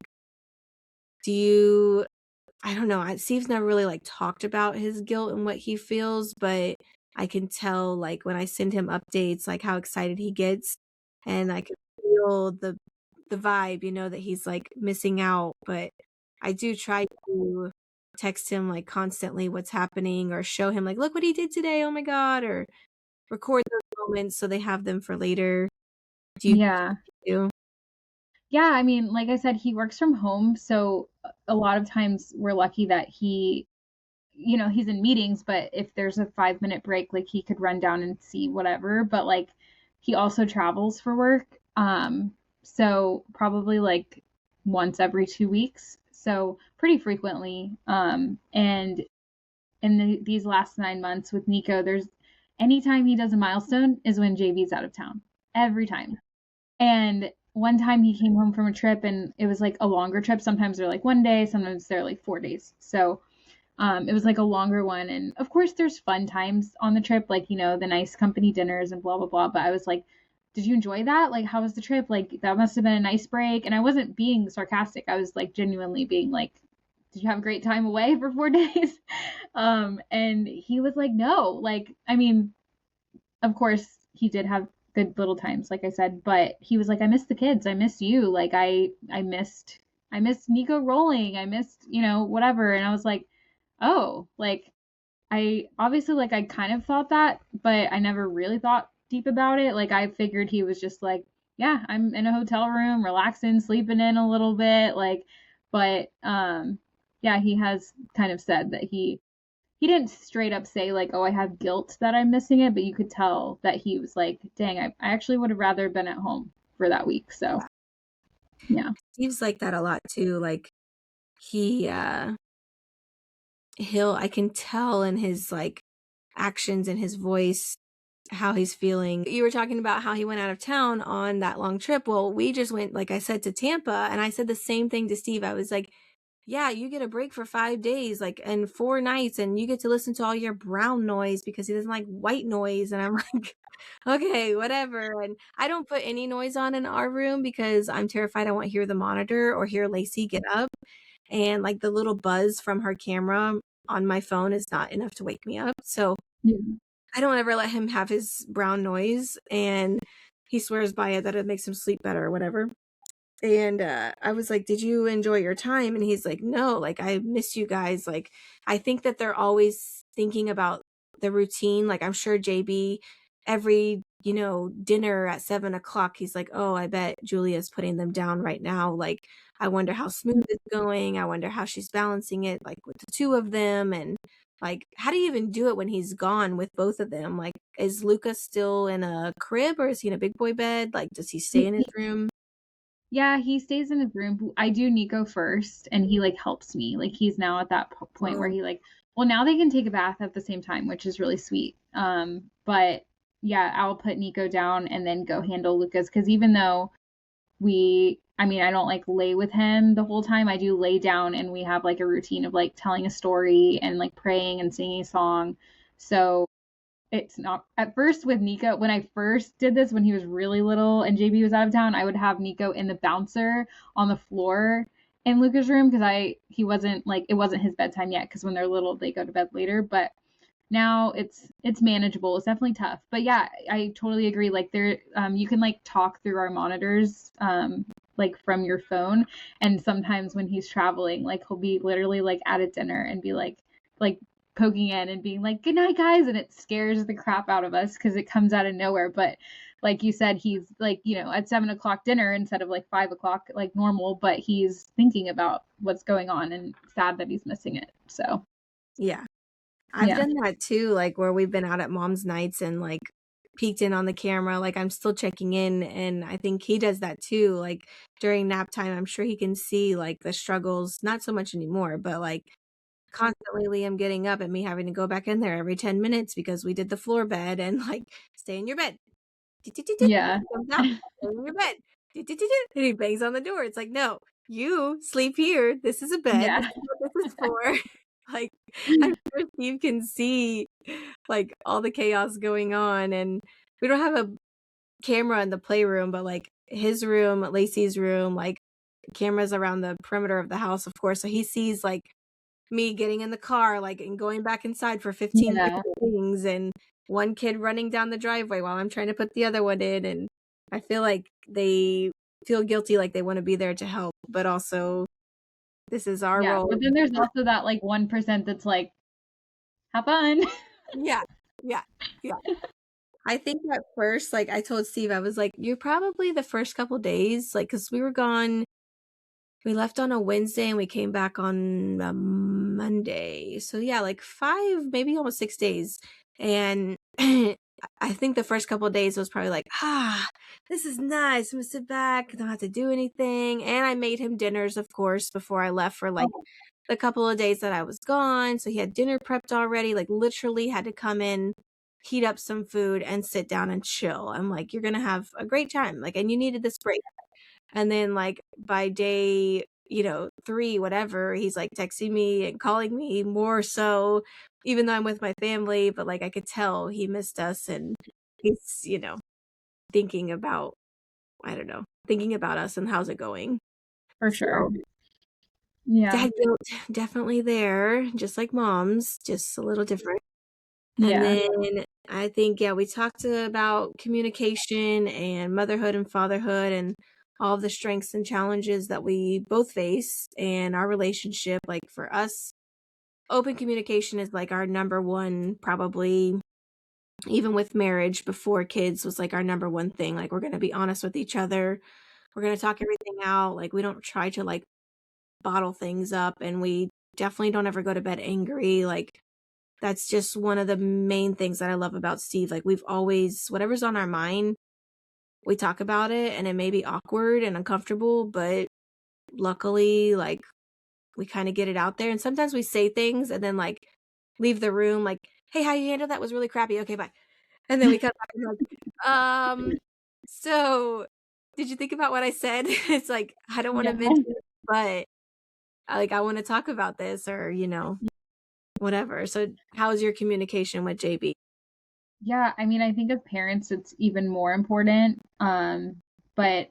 I don't know. Steve's never really like talked about his guilt and what he feels, but I can tell like when I send him updates, like how excited he gets, and I can feel the vibe, that he's like missing out. But I do try to text him like constantly what's happening, or show him like, look what he did today. Oh my God. Or record those moments so they have them for later. Do you Yeah. do? Yeah, I mean, like I said, he works from home, so a lot of times we're lucky that he's in meetings, but if there's a 5-minute break, like he could run down and see whatever, but like he also travels for work. So probably like once every 2 weeks. So pretty frequently. And in these last 9 months with Nico, there's anytime he does a milestone is when JV's out of town. Every time. And one time he came home from a trip and it was like a longer trip. Sometimes they're like 1 day, sometimes they're like 4 days. So it was like a longer one. And of course, there's fun times on the trip, like, the nice company dinners and blah, blah, blah. But I was like, did you enjoy that? Like, how was the trip? Like, that must have been a nice break. And I wasn't being sarcastic. I was like genuinely being like, did you have a great time away for 4 days? And he was like, no. Like, I mean, of course he did have good little times, like I said, but he was like, I miss the kids. I miss you. Like, I missed Nico rolling. I missed, whatever. And I was like, oh, like, I obviously, like, I kind of thought that, but I never really thought deep about it. Like, I figured he was just like, yeah, I'm in a hotel room, relaxing, sleeping in a little bit, like, but yeah, he has kind of said that he didn't straight up say like, oh, I have guilt that I'm missing it, but you could tell that he was like, dang, I actually would have rather been at home for that week. So yeah. Steve's like that a lot too. Like he I can tell in his like actions and his voice how he's feeling. You were talking about how he went out of town on that long trip. Well, we just went, like I said, to Tampa, and I said the same thing to Steve. I was like, yeah, you get a break for 5 days, like, and 4 nights, and you get to listen to all your brown noise because he doesn't like white noise. And I'm like, okay, whatever. And I don't put any noise on in our room because I'm terrified I won't hear the monitor or hear Lacey get up. And like the little buzz from her camera on my phone is not enough to wake me up. So Yeah. I don't ever let him have his brown noise, and he swears by it that it makes him sleep better or whatever. And I was like, did you enjoy your time? And he's like, no, like, I miss you guys. Like, I think that they're always thinking about the routine. Like, I'm sure JB, every, dinner at 7 o'clock, he's like, oh, I bet Julia's putting them down right now. Like, I wonder how smooth it's going. I wonder how she's balancing it, like, with the two of them. And like, how do you even do it when he's gone with both of them? Like, is Lucas still in a crib or is he in a big boy bed? Like, does he stay in his room? Yeah, he stays in his room. I do Nico first, and he like helps me. Like, he's now at that point where Oh, he like, well, now they can take a bath at the same time, which is really sweet. But yeah, I'll put Nico down and then go handle Lucas, because even though I mean, I don't like lay with him the whole time. I do lay down, and we have like a routine of like telling a story and like praying and singing a song. So it's not at first with Nico. When I first did this, when he was really little and JB was out of town, I would have Nico in the bouncer on the floor in Luca's room, because he wasn't like, it wasn't his bedtime yet, because when they're little they go to bed later. But now it's manageable. It's definitely tough, but yeah, I totally agree. Like, there, you can like talk through our monitors, like from your phone. And sometimes when he's traveling, like, he'll be literally like at a dinner and be like poking in and being like, good night guys, and it scares the crap out of us because it comes out of nowhere. But like you said, he's like, at 7 o'clock dinner instead of like 5 o'clock like normal, but he's thinking about what's going on and sad that he's missing it. So yeah. I've yeah. done that too, like where we've been out at mom's nights and like peeked in on the camera. Like, I'm still checking in, and I think he does that too. Like, during nap time, I'm sure he can see like the struggles, not so much anymore, but like constantly Liam getting up and me having to go back in there every 10 minutes because we did the floor bed and like, stay in your bed. He Yeah. comes out, stay in your bed. And he bangs on the door. It's like, no, you sleep here. This is a bed. This Yeah. is what this is for. Like, I'm sure Steve can see like all the chaos going on. And we don't have a camera in the playroom, but like his room, Lacey's room, like cameras around the perimeter of the house, of course. So he sees like me getting in the car, like, and going back inside for 15 Yeah. different things, and one kid running down the driveway while I'm trying to put the other one in. And I feel like they feel guilty, like they want to be there to help, but also this is our Yeah. role. But then there's also that like 1% that's like, have fun. Yeah, yeah, yeah. I think at first, like I told Steve, I was like, you're probably the first couple days, like, because we were gone. We left on a Wednesday and we came back on a Monday. So yeah, like 5, maybe almost 6 days. And I think the first couple of days was probably like, this is nice. I'm gonna sit back, don't have to do anything. And I made him dinners, of course, before I left for like the couple of days that I was gone. So he had dinner prepped already, like literally had to come in, heat up some food and sit down and chill. I'm like, you're gonna have a great time. Like, and you needed this break. And then like by day, 3, whatever, he's like texting me and calling me more so, even though I'm with my family, but like I could tell he missed us, and he's, thinking about, I don't know, thinking about us and how's it going. For sure. So Yeah. dad guilt definitely there, just like moms, just a little different. And Yeah. then I think, yeah, we talked about communication and motherhood and fatherhood and all of the strengths and challenges that we both face in our relationship. Like for us, open communication is like our number one, probably even with marriage before kids was like our number one thing. Like we're going to be honest with each other. We're going to talk everything out. Like we don't try to like bottle things up, and we definitely don't ever go to bed angry. Like that's just one of the main things that I love about Steve. Like we've always, whatever's on our mind, we talk about it, and it may be awkward and uncomfortable, but luckily, like we kind of get it out there. And sometimes we say things and then like leave the room like, "Hey, how you handled that was really crappy. Okay, bye." And then we come back and we're like, so did you think about what I said? It's like, I don't want to Yeah. mention it, but like I want to talk about this or, whatever. So how's your communication with JB? Yeah, I mean, I think as parents, it's even more important. But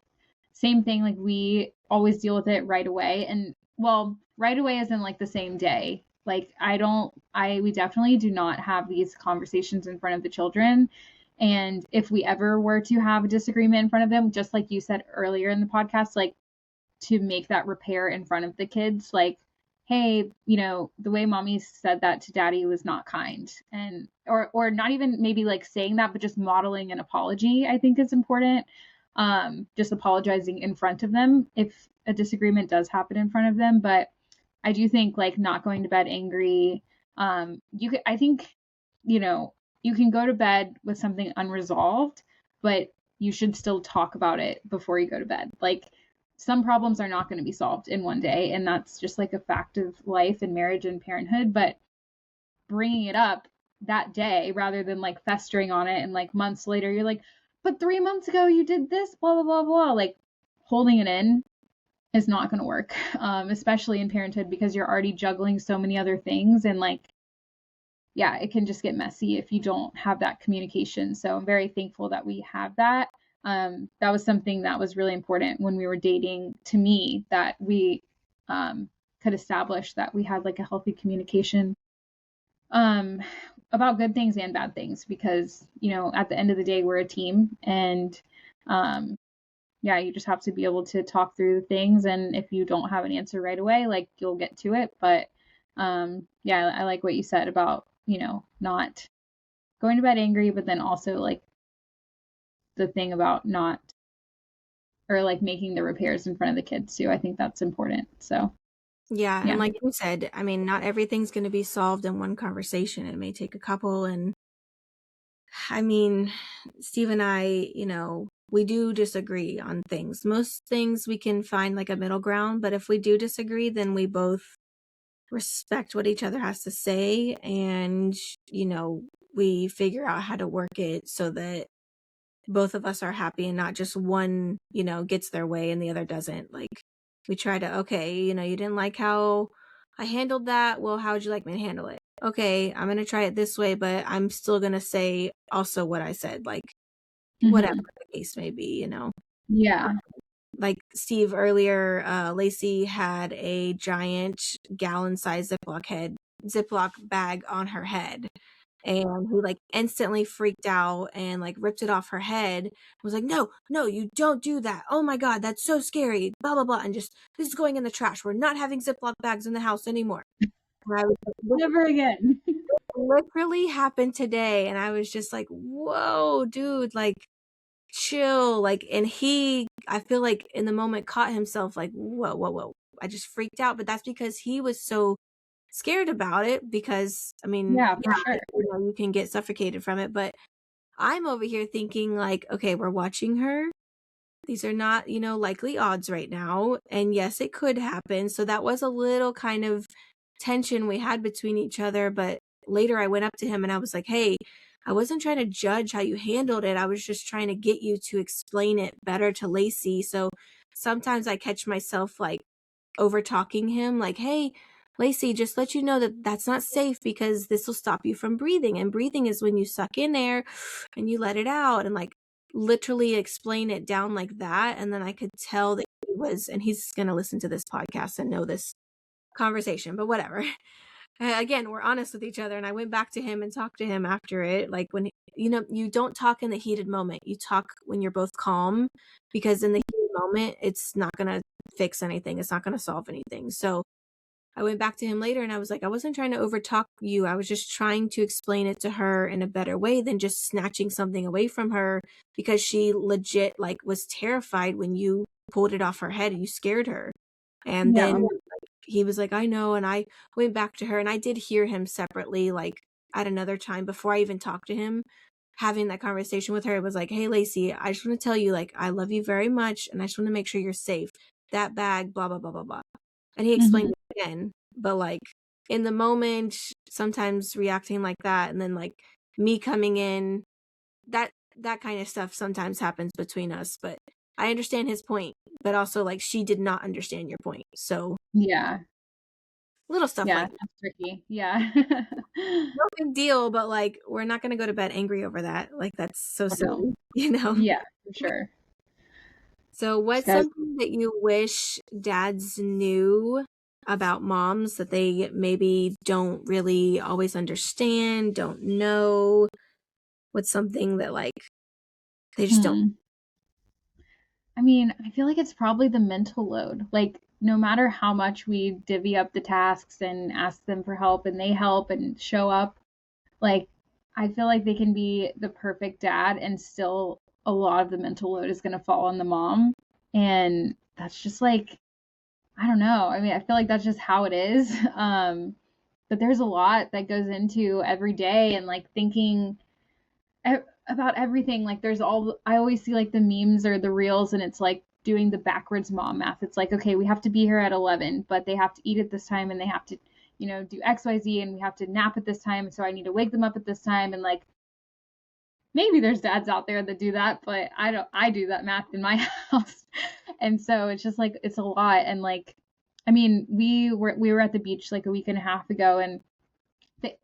same thing, like we always deal with it right away. And well, right away isn't like the same day. Like we definitely do not have these conversations in front of the children. And if we ever were to have a disagreement in front of them, just like you said earlier in the podcast, like to make that repair in front of the kids, like, hey, the way mommy said that to daddy was not kind. And or not even maybe like saying that, but just modeling an apology, I think is important. Just apologizing in front of them if a disagreement does happen in front of them. But I do think like not going to bed angry. I think, you can go to bed with something unresolved, but you should still talk about it before you go to bed. Like some problems are not going to be solved in one day, and that's just like a fact of life and marriage and parenthood. But bringing it up that day rather than like festering on it and like months later you're like, but 3 months ago you did this, blah blah blah blah, like holding it in is not going to work, especially in parenthood because you're already juggling so many other things. And like, yeah, it can just get messy if you don't have that communication. So I'm very thankful that we have that. That was something that was really important when we were dating to me, that we could establish that we had like a healthy communication um, about good things and bad things, because, at the end of the day, we're a team. And um, yeah, you just have to be able to talk through things. And if you don't have an answer right away, like you'll get to it. But yeah, I like what you said about, not going to bed angry, but then also like the thing about not, or like making the repairs in front of the kids too. I think that's important. So Yeah, and yeah. like you said, I mean, not everything's going to be solved in one conversation. It may take a couple. And I mean, Steve and I, we do disagree on things. Most things we can find like a middle ground, but if we do disagree, then we both respect what each other has to say, and, we figure out how to work it so that both of us are happy and not just one, gets their way and the other doesn't. Like we try to, okay, you didn't like how I handled that. Well, how would you like me to handle it? Okay, I'm going to try it this way, but I'm still going to say also what I said, like whatever Mm-hmm. the case may be, Yeah. Like Steve earlier, Lacey had a giant gallon-sized Ziploc bag on her head. And he like instantly freaked out and like ripped it off her head. Was like, no, you don't do that. Oh my God, that's so scary. Blah, blah, blah. And just, this is going in the trash. We're not having Ziploc bags in the house anymore. And I was like, Never again. literally happened today. And I was just like, whoa, dude, like chill. Like, and I feel like in the moment caught himself like, whoa, whoa, whoa. I just freaked out. But that's because he was so scared about it, because I mean, Yeah, for yeah, sure. you can get suffocated from it, but I'm over here thinking like, okay, we're watching her. These are not, likely odds right now. And yes, it could happen. So that was a little kind of tension we had between each other. But later I went up to him and I was like, hey, I wasn't trying to judge how you handled it. I was just trying to get you to explain it better to Lacey. So sometimes I catch myself like over talking him, like, hey, Lacey, just let you know that that's not safe because this will stop you from breathing. And breathing is when you suck in air and you let it out. And like literally explain it down like that, and then I could tell that he was, and he's gonna listen to this podcast and know this conversation, but whatever. Again, we're honest with each other, and I went back to him and talked to him after it, like, when you don't talk in the heated moment, you talk when you're both calm, because in the heated moment, it's not gonna fix anything, it's not gonna solve anything. So I went back to him later and I was like, I wasn't trying to overtalk you. I was just trying to explain it to her in a better way than just snatching something away from her, because she legit like was terrified when you pulled it off her head and you scared her. And Yeah. then he was like, I know. And I went back to her and I did hear him separately, like at another time before I even talked to him, having that conversation with her. It was like, hey, Lacey, I just want to tell you, like, I love you very much. And I just want to make sure you're safe. That bag, blah, blah, blah, blah, blah. And he explained it again, but like in the moment, sometimes reacting like that, and then like me coming in, that kind of stuff sometimes happens between us. But I understand his point, but also like she did not understand your point. So Yeah. little stuff Yeah, like that. that's tricky. Yeah. No big deal, but like we're not gonna go to bed angry over that. Like that's so No. silly, you know? Yeah, for sure. So Just what's gotta something that you wish dads knew about moms that they maybe don't really always understand, don't know? What's something that like they just don't? I mean, I feel like it's probably the mental load. Like, no matter how much we divvy up the tasks and ask them for help and they help and show up, like, I feel like they can be the perfect dad and still a lot of the mental load is going to fall on the mom. And that's just like, I don't know. I mean, I feel like that's just how it is. But there's a lot that goes into every day and like thinking about everything. Like there's all, I always see like the memes or the reels and it's like doing the backwards mom math. It's like, okay, we have to be here at 11, but they have to eat at this time and they have to, do XYZ and we have to nap at this time. So I need to wake them up at this time. And like, maybe there's dads out there that do that, but I do that math in my house. And so it's just like, it's a lot. And like, I mean, we were at the beach like a week and a half ago and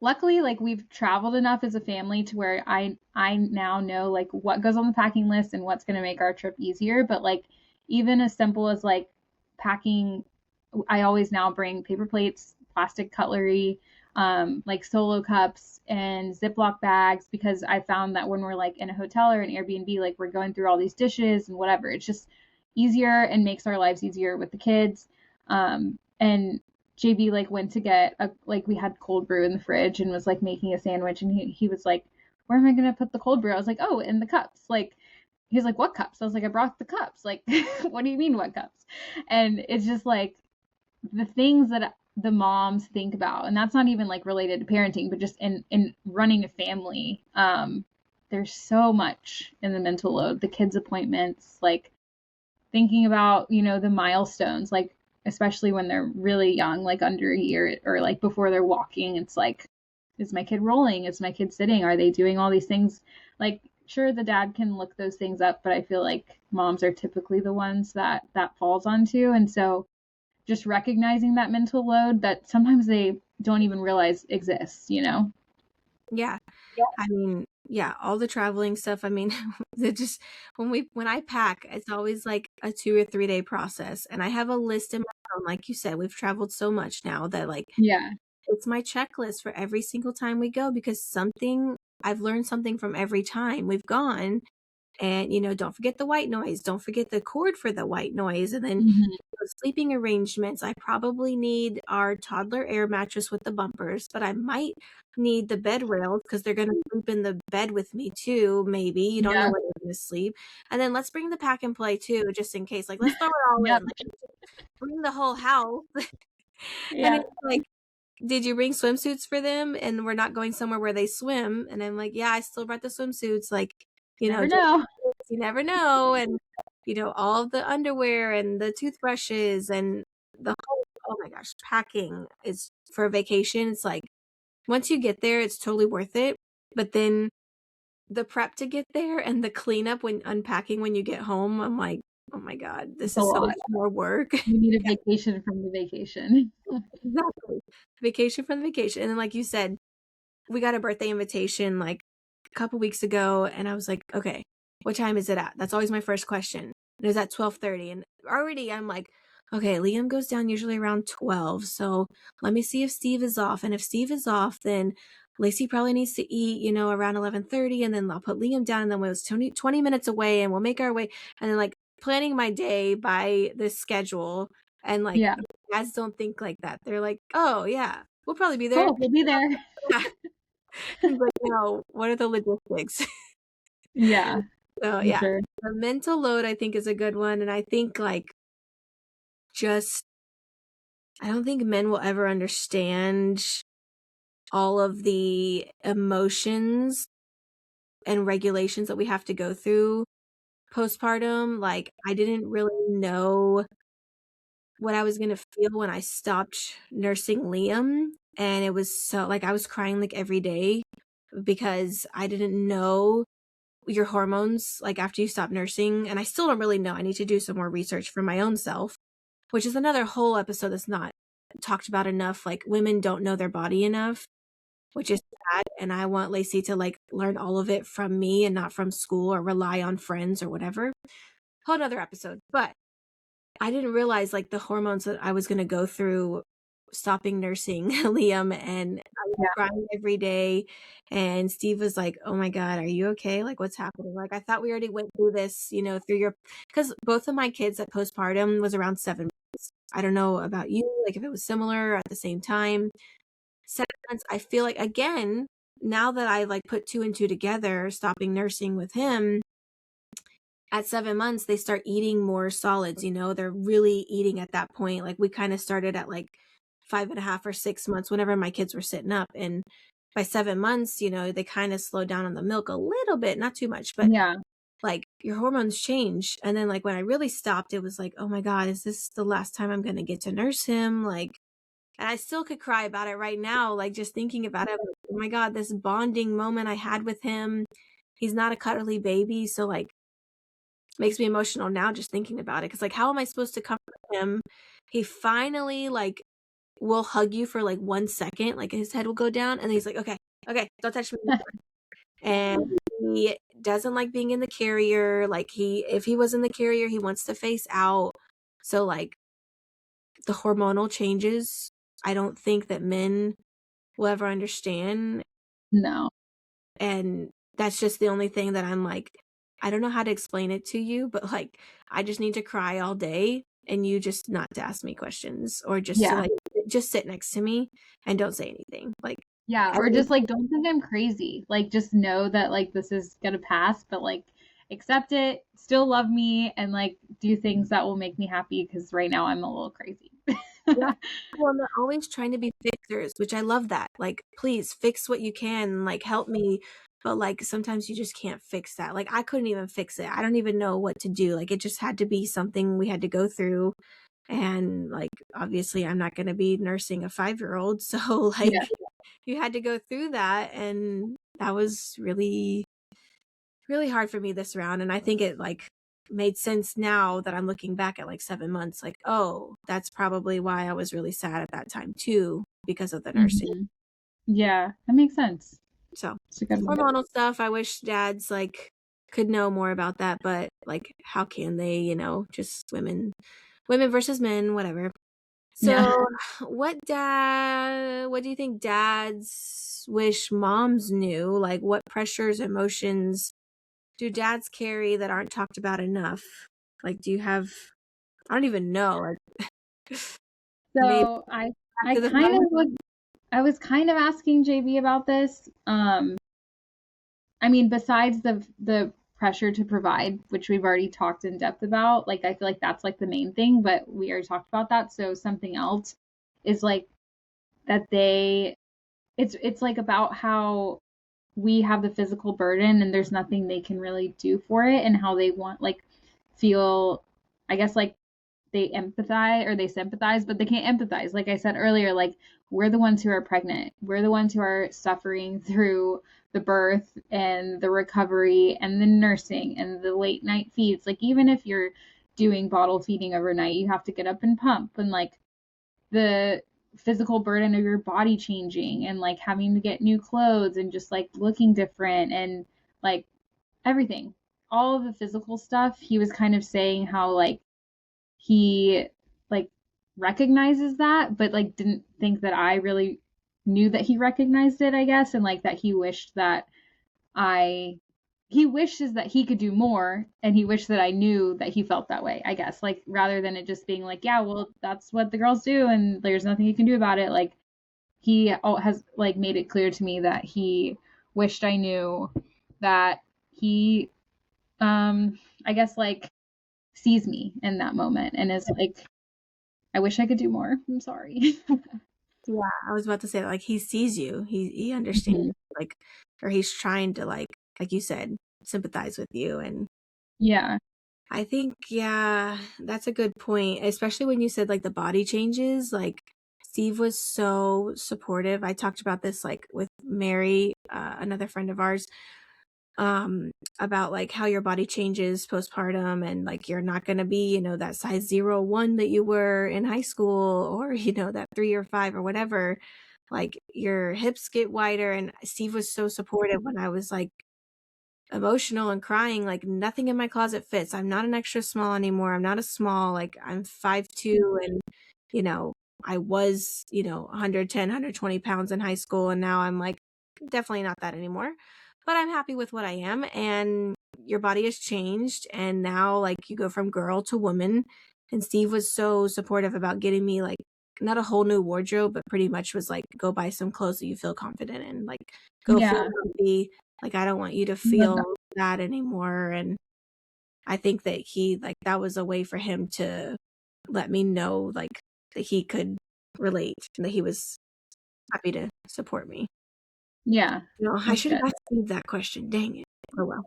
luckily like we've traveled enough as a family to where I now know like what goes on the packing list and what's going to make our trip easier, but like even as simple as like packing, I always now bring paper plates, plastic cutlery, like solo cups and Ziploc bags, because I found that when we're like in a hotel or an Airbnb, like we're going through all these dishes and whatever, it's just easier and makes our lives easier with the kids. And JB like went to get like we had cold brew in the fridge and was like making a sandwich and he was like, where am I gonna put the cold brew? I was like, oh, in the cups. Like he's like, what cups? I was like, I brought the cups. Like what do you mean what cups? And it's just like the things that the moms think about, and that's not even like related to parenting, but just in running a family. There's so much in the mental load, the kids' appointments, like thinking about, the milestones, like especially when they're really young, like under a year or like before they're walking, it's like, is my kid rolling? Is my kid sitting? Are they doing all these things? Like, sure, the dad can look those things up, but I feel like moms are typically the ones that falls onto. And so just recognizing that mental load that sometimes they don't even realize exists, Yeah. I mean, yeah, all the traveling stuff. I mean, it just when I pack, it's always like a 2 or 3 day process. And I have a list in my phone. Like you said, we've traveled so much now that like Yeah. it's my checklist for every single time we go, because I've learned something from every time we've gone. And, don't forget the white noise. Don't forget the cord for the white noise. And then Mm-hmm. sleeping arrangements. I probably need our toddler air mattress with the bumpers, but I might need the bed rails because they're going to sleep in the bed with me too. Maybe you don't know Yeah. where they're going to sleep. And then let's bring the pack and play too, just in case. Like, let's throw it all Yep. in. Like, bring the whole house. And Yeah. it's like, did you bring swimsuits for them? And we're not going somewhere where they swim. And I'm like, yeah, I still brought the swimsuits. Like, Never just know. you never know. And, all the underwear and the toothbrushes and the whole, oh my gosh, packing is for a vacation. It's like, once you get there, it's totally worth it. But then the prep to get there and the cleanup when unpacking when you get home, I'm like, oh my God, this It's a is so lot. much more work. You need a vacation from the vacation. Exactly. Vacation from the vacation. And then, like you said, we got a birthday invitation like a couple weeks ago. And I was like, okay, what time is it at? That's always my first question. And it was at 12:30. And already I'm like, okay, Liam goes down usually around 12. So let me see if Steve is off. And if Steve is off, then Lacey probably needs to eat, around 11:30. And then I'll put Liam down. And then when it's 20 minutes away and we'll make our way. And then like planning my day by this schedule. And like, Yeah. dads don't think like that. They're like, oh yeah, we'll probably be there. Cool, we'll be there. Yeah. But what are the logistics? Yeah. So I'm yeah, sure. the mental load I think is a good one. And I think like I don't think men will ever understand all of the emotions and regulations that we have to go through postpartum. Like I didn't really know what I was going to feel when I stopped nursing Liam. And it was so like I was crying like every day because I didn't know your hormones like after you stop nursing. And I still don't really know. I need to do some more research for my own self, which is another whole episode that's not talked about enough. Like women don't know their body enough, which is sad. And I want Lacey to like learn all of it from me and not from school or rely on friends or whatever. Whole nother episode. But I didn't realize like the hormones that I was going to go through stopping nursing Liam, and I was crying every day. And Steve was like, oh my God, are you okay? Like what's happening? Like I thought we already went through this, because both of my kids at postpartum was around 7 months. I don't know about you, like if it was similar or at the same time. 7 months, I feel like, again, now that I like put 2 and 2 together, stopping nursing with him, at 7 months, they start eating more solids, they're really eating at that point. Like we kind of started at like 5.5 or 6 months, whenever my kids were sitting up. And by 7 months, they kind of slow down on the milk a little bit, not too much, but Yeah. like your hormones change. And then like when I really stopped, it was like, oh my God, is this the last time I'm going to get to nurse him? Like, and I still could cry about it right now. Like just thinking about it, like, oh my God, this bonding moment I had with him. He's not a cuddly baby. So like, makes me emotional now just thinking about it. Cause like, how am I supposed to comfort him? He finally like will hug you for like 1 second, like his head will go down and he's like, okay, don't touch me anymore. And he doesn't like being in the carrier. Like if he was in the carrier, he wants to face out. So like the hormonal changes, I don't think that men will ever understand. No. And that's just the only thing that I'm like, I don't know how to explain it to you, but like, I just need to cry all day and you just not to ask me questions or just to like, just sit next to me and don't say anything. Like, Yeah, or just like don't think I'm crazy. Like just know that like this is gonna pass, but like accept it, still love me, and like do things that will make me happy because right now I'm a little crazy. yeah. Well, they're always trying to be fixers, which I love that. Like, please fix what you can, like help me. But like sometimes you just can't fix that. Like I couldn't even fix it. I don't even know what to do. Like it just had to be something we had to go through. And like obviously I'm not gonna be nursing a 5-year-old. So like you had to go through that, and that was really, really hard for me this round. And I think it like made sense now that I'm looking back at like 7 months, like, oh, that's probably why I was really sad at that time too, because of the nursing. Mhm. Yeah, that makes sense. So It's a good one. hormonal stuff, I wish dads like could know more about that, but like how can they, just women versus men, whatever. Yeah. So what do you think dads wish moms knew? Like what pressures, emotions do dads carry that aren't talked about enough? Like do you have, I don't even know. Like, maybe So I after the kind of was kind of asking JB about this. I mean, besides the pressure to provide, which we've already talked in depth about, like I feel like that's like the main thing, but we already talked about that. So something else is like that it's like about how we have the physical burden and there's nothing they can really do for it, and how they want like feel, I guess, like they empathize or they sympathize, but they can't empathize. Like I said earlier, like we're the ones who are pregnant. We're the ones who are suffering through the birth and the recovery and the nursing and the late night feeds. Like even if you're doing bottle feeding overnight, you have to get up and pump, and like the physical burden of your body changing and like having to get new clothes and just like looking different and like everything. all of the physical stuff, he was kind of saying how like he like recognizes that, but like didn't think that I really knew that he recognized it, I guess, and like that he wished that I he wishes that he could do more, and he wished that I knew that he felt that way, I guess. Like rather than it just being like, yeah, well, that's what the girls do and there's nothing you can do about it. Like he has like made it clear to me that he wished I knew that he I guess like sees me in that moment and is like, I wish I could do more. I'm sorry. Yeah, I was about to say, like, he sees you. He understands, Mhm. like, or he's trying to, like you said, sympathize with you. And Yeah. I think, yeah, that's a good point, especially when you said, like, the body changes. Like, Steve was so supportive. I talked about this, like, with Mary, another friend of ours, um, about, like, how your body changes postpartum, and, like, you're not gonna be, that size 0 1 that you were in high school, or, that 3 or 5 or whatever. Like, your hips get wider, and Steve was so supportive when I was, like, emotional and crying. Like, nothing in my closet fits. I'm not an extra small anymore. I'm not a small. Like, I'm 5'2", and, you know, I was, 110, 120 pounds in high school, and now I'm, like, definitely not that anymore. But I'm happy with what I am, and your body has changed, and now, like, you go from girl to woman. And Steve was so supportive about getting me, like, not a whole new wardrobe, but pretty much was like, "Go buy some clothes that you feel confident in, like, go feel Yeah. comfy, like, I don't want you to I love that. feel that anymore." And I think that that was a way for him to let me know, like, that he could relate and that he was happy to support me. Yeah. No, I That's should have good. asked Steve that question, dang it. Oh, well.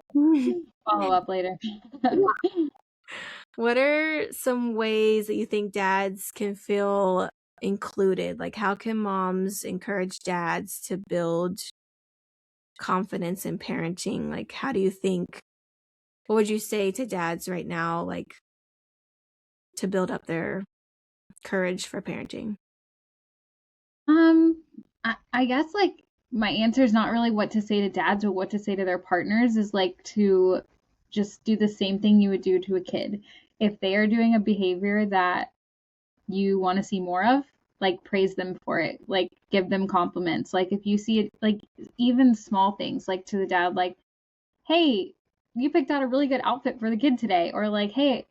Follow up later. What are some ways that you think dads can feel included? Like, how can moms encourage dads to build confidence in parenting? Like, how do you think, what would you say to dads right now, like, to build up their courage for parenting? Um, I guess like my answer is not really what to say to dads, but what to say to their partners is like to just do the same thing you would do to a kid. If they are doing a behavior that you want to see more of, like praise them for it, like give them compliments. Like if you see it, like even small things, like to the dad, like, hey, you picked out a really good outfit for the kid today, or like, hey,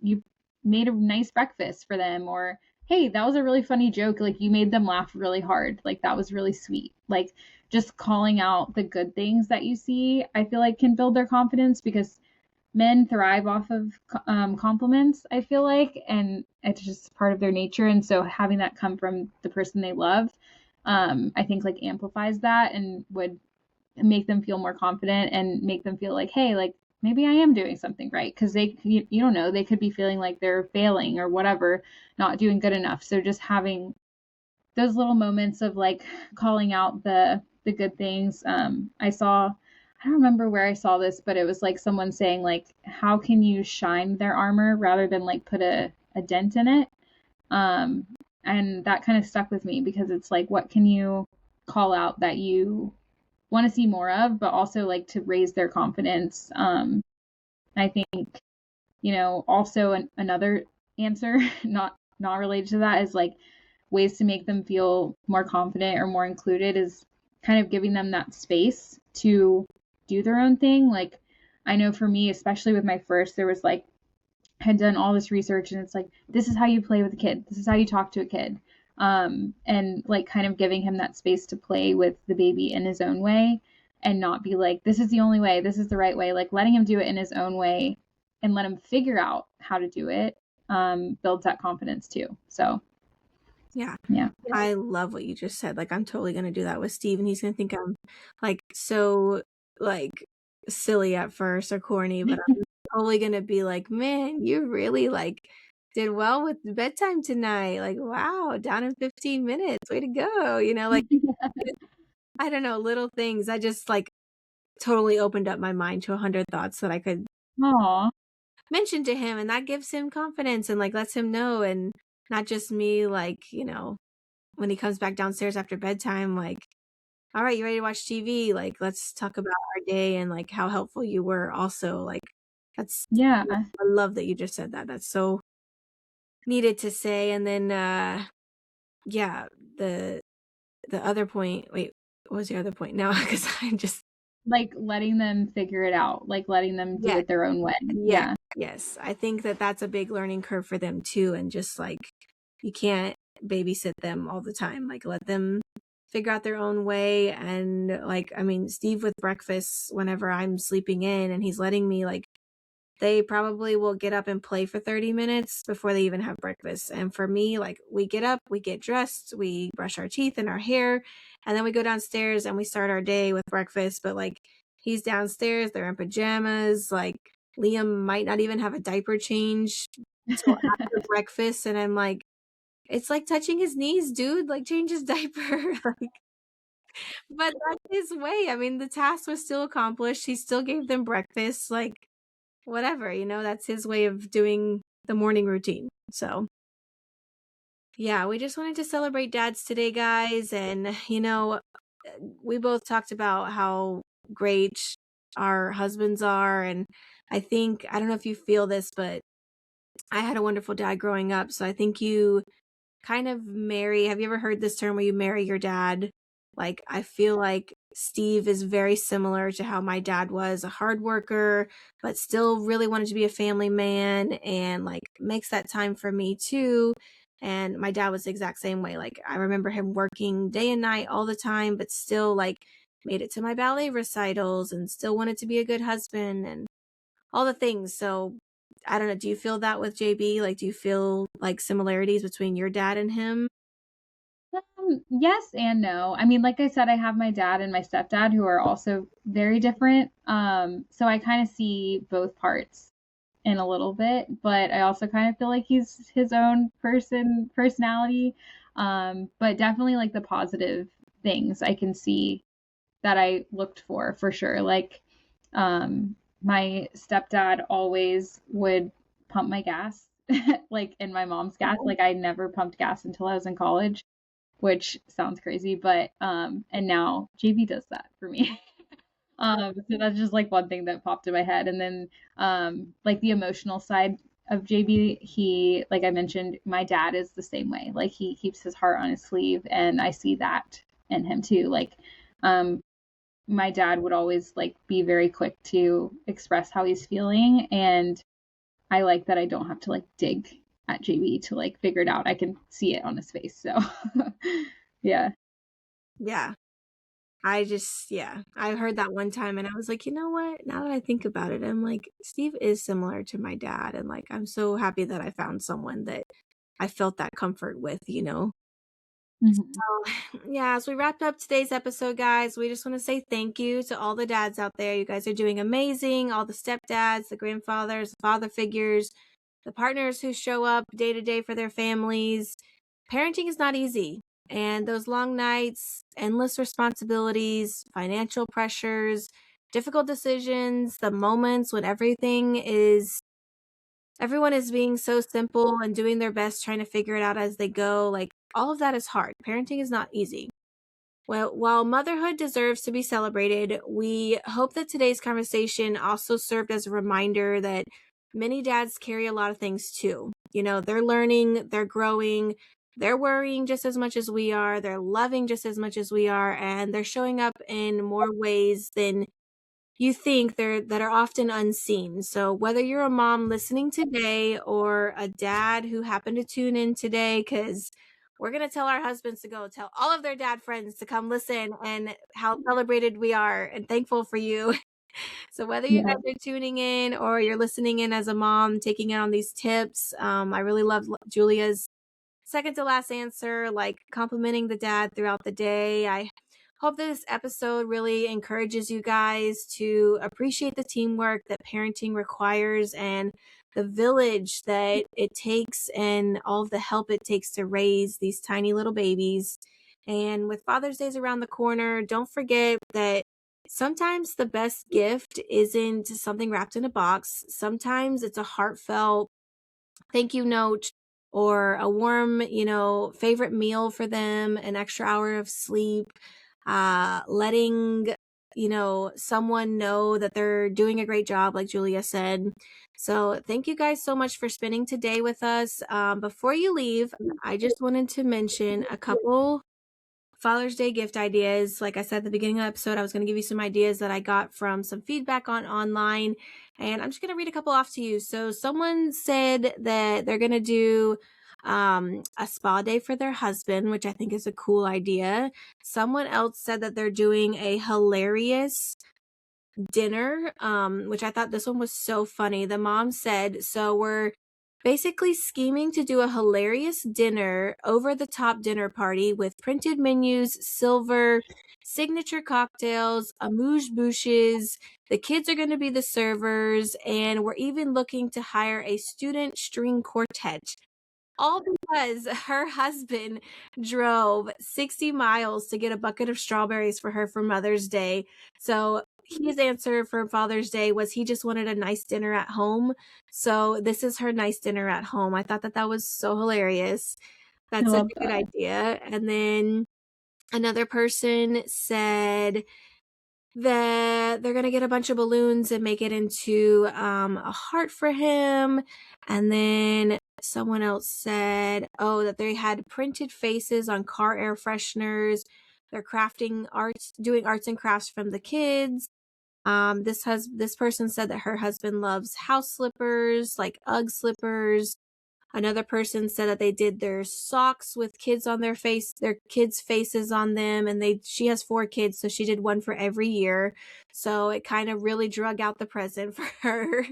you made a nice breakfast for them, or hey, that was a really funny joke, like you made them laugh really hard, like that was really sweet. Like just calling out the good things that you see, I feel like can build their confidence because men thrive off of compliments, I feel like, and it's just part of their nature. And so having that come from the person they love, I think like amplifies that and would make them feel more confident and make them feel like, hey, like maybe I am doing something right. Because you don't know, they could be feeling like they're failing or whatever, not doing good enough. So just having those little moments of like calling out the good things. I don't remember where I saw this, but it was like someone saying like, how can you shine their armor rather than like put a dent in it? Um, and that kind of stuck with me because it's like, what can you call out that you want to see more of, but also like to raise their confidence. I think, also another answer, not related to that, is like ways to make them feel more confident or more included is kind of giving them that space to do their own thing. Like I know for me, especially with my first, there was like I had done all this research and it's like this is how you play with a kid. This is how you talk to a kid. And like kind of giving him that space to play with the baby in his own way and not be like this is the only way, this is the right way, like letting him do it in his own way and let him figure out how to do it builds that confidence too. So Yeah. yeah. I love what you just said. Like, I'm totally gonna do that with Steve, and he's gonna think I'm, like, so, like, silly at first or corny, but I'm totally gonna be like, "Man, you really, like, did well with the bedtime tonight. Like, wow, down in 15 minutes. Way to go." Like, I don't know, little things. I just, like, totally opened up my mind to 100 thoughts that I could Aw. mention to him, and that gives him confidence and, like, lets him know, and not just me, like, when he comes back downstairs after bedtime, like, all right, you ready to watch TV? Like, let's talk about our day and like how helpful you were also. Like, that's, Yeah. I love that you just said that. That's so needed to say. And then, yeah, the, the other point, wait, what was the other point? No, because I just, Like letting them figure it out, like letting them do yeah, it their own way. yeah, Yeah. yes. I think that that's a big learning curve for them too. And just like, you can't babysit them all the time. Like, let them figure out their own way. And like, I mean, Steve with breakfast, whenever I'm sleeping in and he's letting me, like, they probably will get up and play for 30 minutes before they even have breakfast. And for me, like, we get up, we get dressed, we brush our teeth and our hair, and then we go downstairs and we start our day with breakfast. But like, he's downstairs, they're in pajamas. Like, Liam might not even have a diaper change till after breakfast. And I'm like, it's like touching his knees, dude. Like, change his diaper. Like, but that's his way. I mean, the task was still accomplished. He still gave them breakfast. Like, whatever, that's his way of doing the morning routine. So, yeah, we just wanted to celebrate dads today, guys. And, we both talked about how great our husbands are. And I think, I don't know if you feel this, but I had a wonderful dad growing up. So I think you kind of marry. Have you ever heard this term where you marry your dad? Like, I feel like Steve is very similar to how my dad was, a hard worker, but still really wanted to be a family man and like makes that time for me too. And my dad was the exact same way. Like, I remember him working day and night all the time, but still like made it to my ballet recitals and still wanted to be a good husband and all the things. So I don't know. Do you feel that with JB? Like, do you feel like similarities between your dad and him? Yes and no. I mean, like I said, I have my dad and my stepdad who are also very different. So I kind of see both parts in a little bit, but I also kind of feel like he's his own personality. But definitely like the positive things I can see that I looked for sure. Like, my stepdad always would pump my gas, like in my mom's gas. Like I never pumped gas until I was in college, which sounds crazy, but and now JB does that for me. So that's just like one thing that popped in my head. And then like the emotional side of JB, he, like I mentioned, my dad is the same way. Like he keeps his heart on his sleeve, and I see that in him too. Like um my dad would always like be very quick to express how he's feeling, and I like that I don't have to like dig at JB to like figure it out. I can see it on his face. So yeah. Yeah. Yeah, I heard that one time and I was like, you know what? Now that I think about it, I'm like, Steve is similar to my dad. And like, I'm so happy that I found someone that I felt that comfort with. Mhm. So, yeah, as we wrapped up today's episode, guys, we just want to say thank you to all the dads out there. You guys are doing amazing. All the stepdads, the grandfathers, the father figures, the partners who show up day to day for their families. Parenting is not easy. And those long nights, endless responsibilities, financial pressures, difficult decisions, the moments when everyone is being so simple and doing their best trying to figure it out as they go. Like, all of that is hard. Parenting is not easy. Well, while motherhood deserves to be celebrated, we hope that today's conversation also served as a reminder that many dads carry a lot of things too. They're learning, they're growing, they're worrying just as much as we are, they're loving just as much as we are, and they're showing up in more ways than you think that are often unseen. So whether you're a mom listening today or a dad who happened to tune in today, because we're going to tell our husbands to go tell all of their dad friends to come listen and how celebrated we are and thankful for you. So whether you Yeah. guys are tuning in or you're listening in as a mom, taking in on these tips, I really love Julia's second to last answer, like complimenting the dad throughout the day. I hope this episode really encourages you guys to appreciate the teamwork that parenting requires and the village that it takes and all of the help it takes to raise these tiny little babies. And with Father's Day's around the corner, don't forget that sometimes the best gift isn't something wrapped in a box. Sometimes it's a heartfelt thank you note or a warm, favorite meal for them, an extra hour of sleep. letting, someone know that they're doing a great job, like Julia said. So thank you guys so much for spending today with us. Before you leave, I just wanted to mention a couple Father's Day gift ideas. Like I said at the beginning of the episode, I was going to give you some ideas that I got from some feedback on online, and I'm just going to read a couple off to you. So someone said that they're going to do a spa day for their husband, which I think is a cool idea. Someone else said that they're doing a hilarious dinner, which I thought this one was so funny. The mom said, so we're basically scheming to do a hilarious dinner, over the top dinner party with printed menus, silver, signature cocktails, amuse bouches. The kids are going to be the servers, and we're even looking to hire a student string quartet. All because her husband drove 60 miles to get a bucket of strawberries for her for Mother's Day. So his answer for Father's Day was he just wanted a nice dinner at home. So this is her nice dinner at home. I thought that that was so hilarious. I That's such love a good that. idea. And then another person said that they're going to get a bunch of balloons and make it into a heart for him. And then someone else said, oh, that they had printed faces on car air fresheners. They're crafting arts, doing arts and crafts from the kids. This person said that her husband loves house slippers, like Ugg slippers. Another person said that they did their socks with kids on their kids' faces on them, and she has 4 kids, so she did one for every year. So it kind of really drug out the present for her.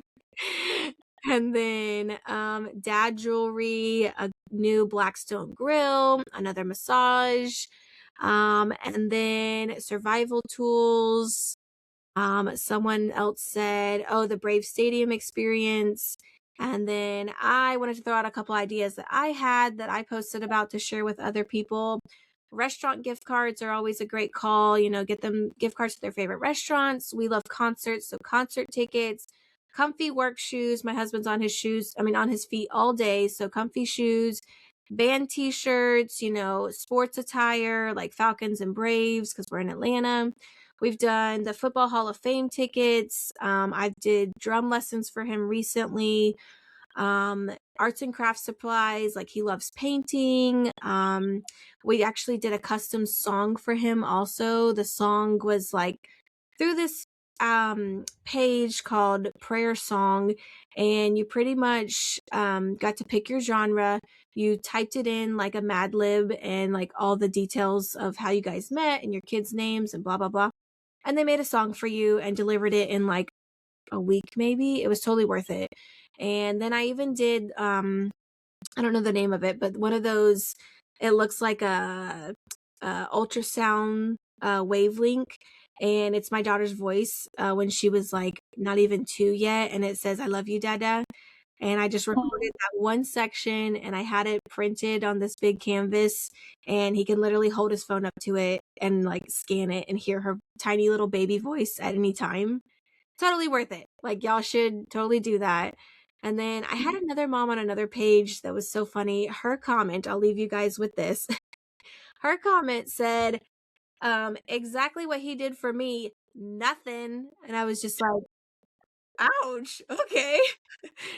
And then dad jewelry, a new Blackstone grill, another massage, and then survival tools. Someone else said, oh, the Brave Stadium experience. And then I wanted to throw out a couple ideas that I had that I posted about to share with other people. Restaurant gift cards are always a great call. Get them gift cards to their favorite restaurants. We love concerts, so concert tickets, comfy work shoes. My husband's on his feet all day, so comfy shoes, band t-shirts, sports attire like Falcons and Braves because we're in Atlanta. We've done the Football Hall of Fame tickets. I did drum lessons for him recently. Arts and craft supplies, like he loves painting. We actually did a custom song for him also. The song was like through this page called Prayer Song, and you pretty much got to pick your genre. You typed it in like a Mad Lib and like all the details of how you guys met and your kids' names and blah blah blah. And they made a song for you and delivered it in like a week maybe. It was totally worth it. And then I even did I don't know the name of it, but one of those, it looks like a ultrasound wavelength, and it's my daughter's voice when she was like not even 2 yet, and it says I love you, Dada. And I just recorded that one section, and I had it printed on this big canvas, and he can literally hold his phone up to it and like scan it and hear her tiny little baby voice at any time. Totally worth it. Like y'all should totally do that. And then I had another mom on another page that was so funny. Her comment, I'll leave you guys with this. Her comment said, exactly what he did for me, nothing. And I was just like, ouch, okay.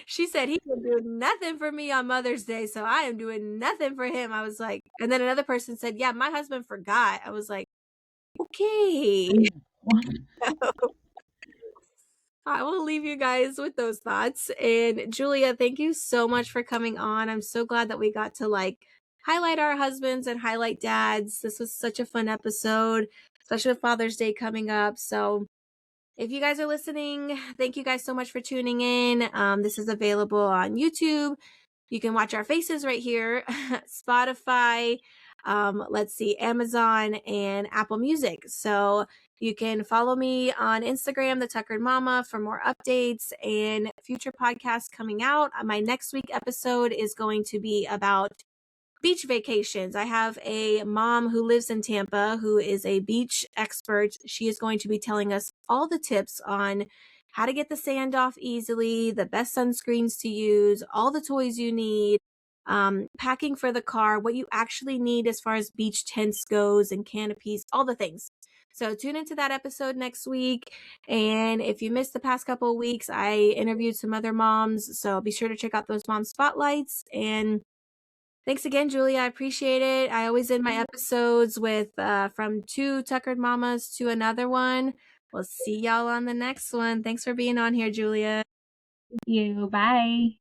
She said he can do nothing for me on Mother's Day, so I am doing nothing for him. I was like, and then another person said, yeah, my husband forgot. I was like, okay. I will leave you guys with those thoughts. And Julia, thank you so much for coming on. I'm so glad that we got to like highlight our husbands and highlight dads. This was such a fun episode, especially with Father's Day coming up. So if you guys are listening, thank you guys so much for tuning in. This is available on YouTube. You can watch our faces right here, Spotify, let's see, Amazon, and Apple Music. So you can follow me on Instagram, the Tuckered Mama, for more updates and future podcasts coming out. My next week episode is going to be about beach vacations. I have a mom who lives in Tampa who is a beach expert. She is going to be telling us all the tips on how to get the sand off easily, the best sunscreens to use, all the toys you need, packing for the car, what you actually need as far as beach tents goes and canopies, all the things. So tune into that episode next week. And if you missed the past couple of weeks, I interviewed some other moms. So be sure to check out those mom spotlights. And thanks again, Julia. I appreciate it. I always end my episodes with from 2 Tuckered Mamas to another one. We'll see y'all on the next one. Thanks for being on here, Julia. Thank you. Bye.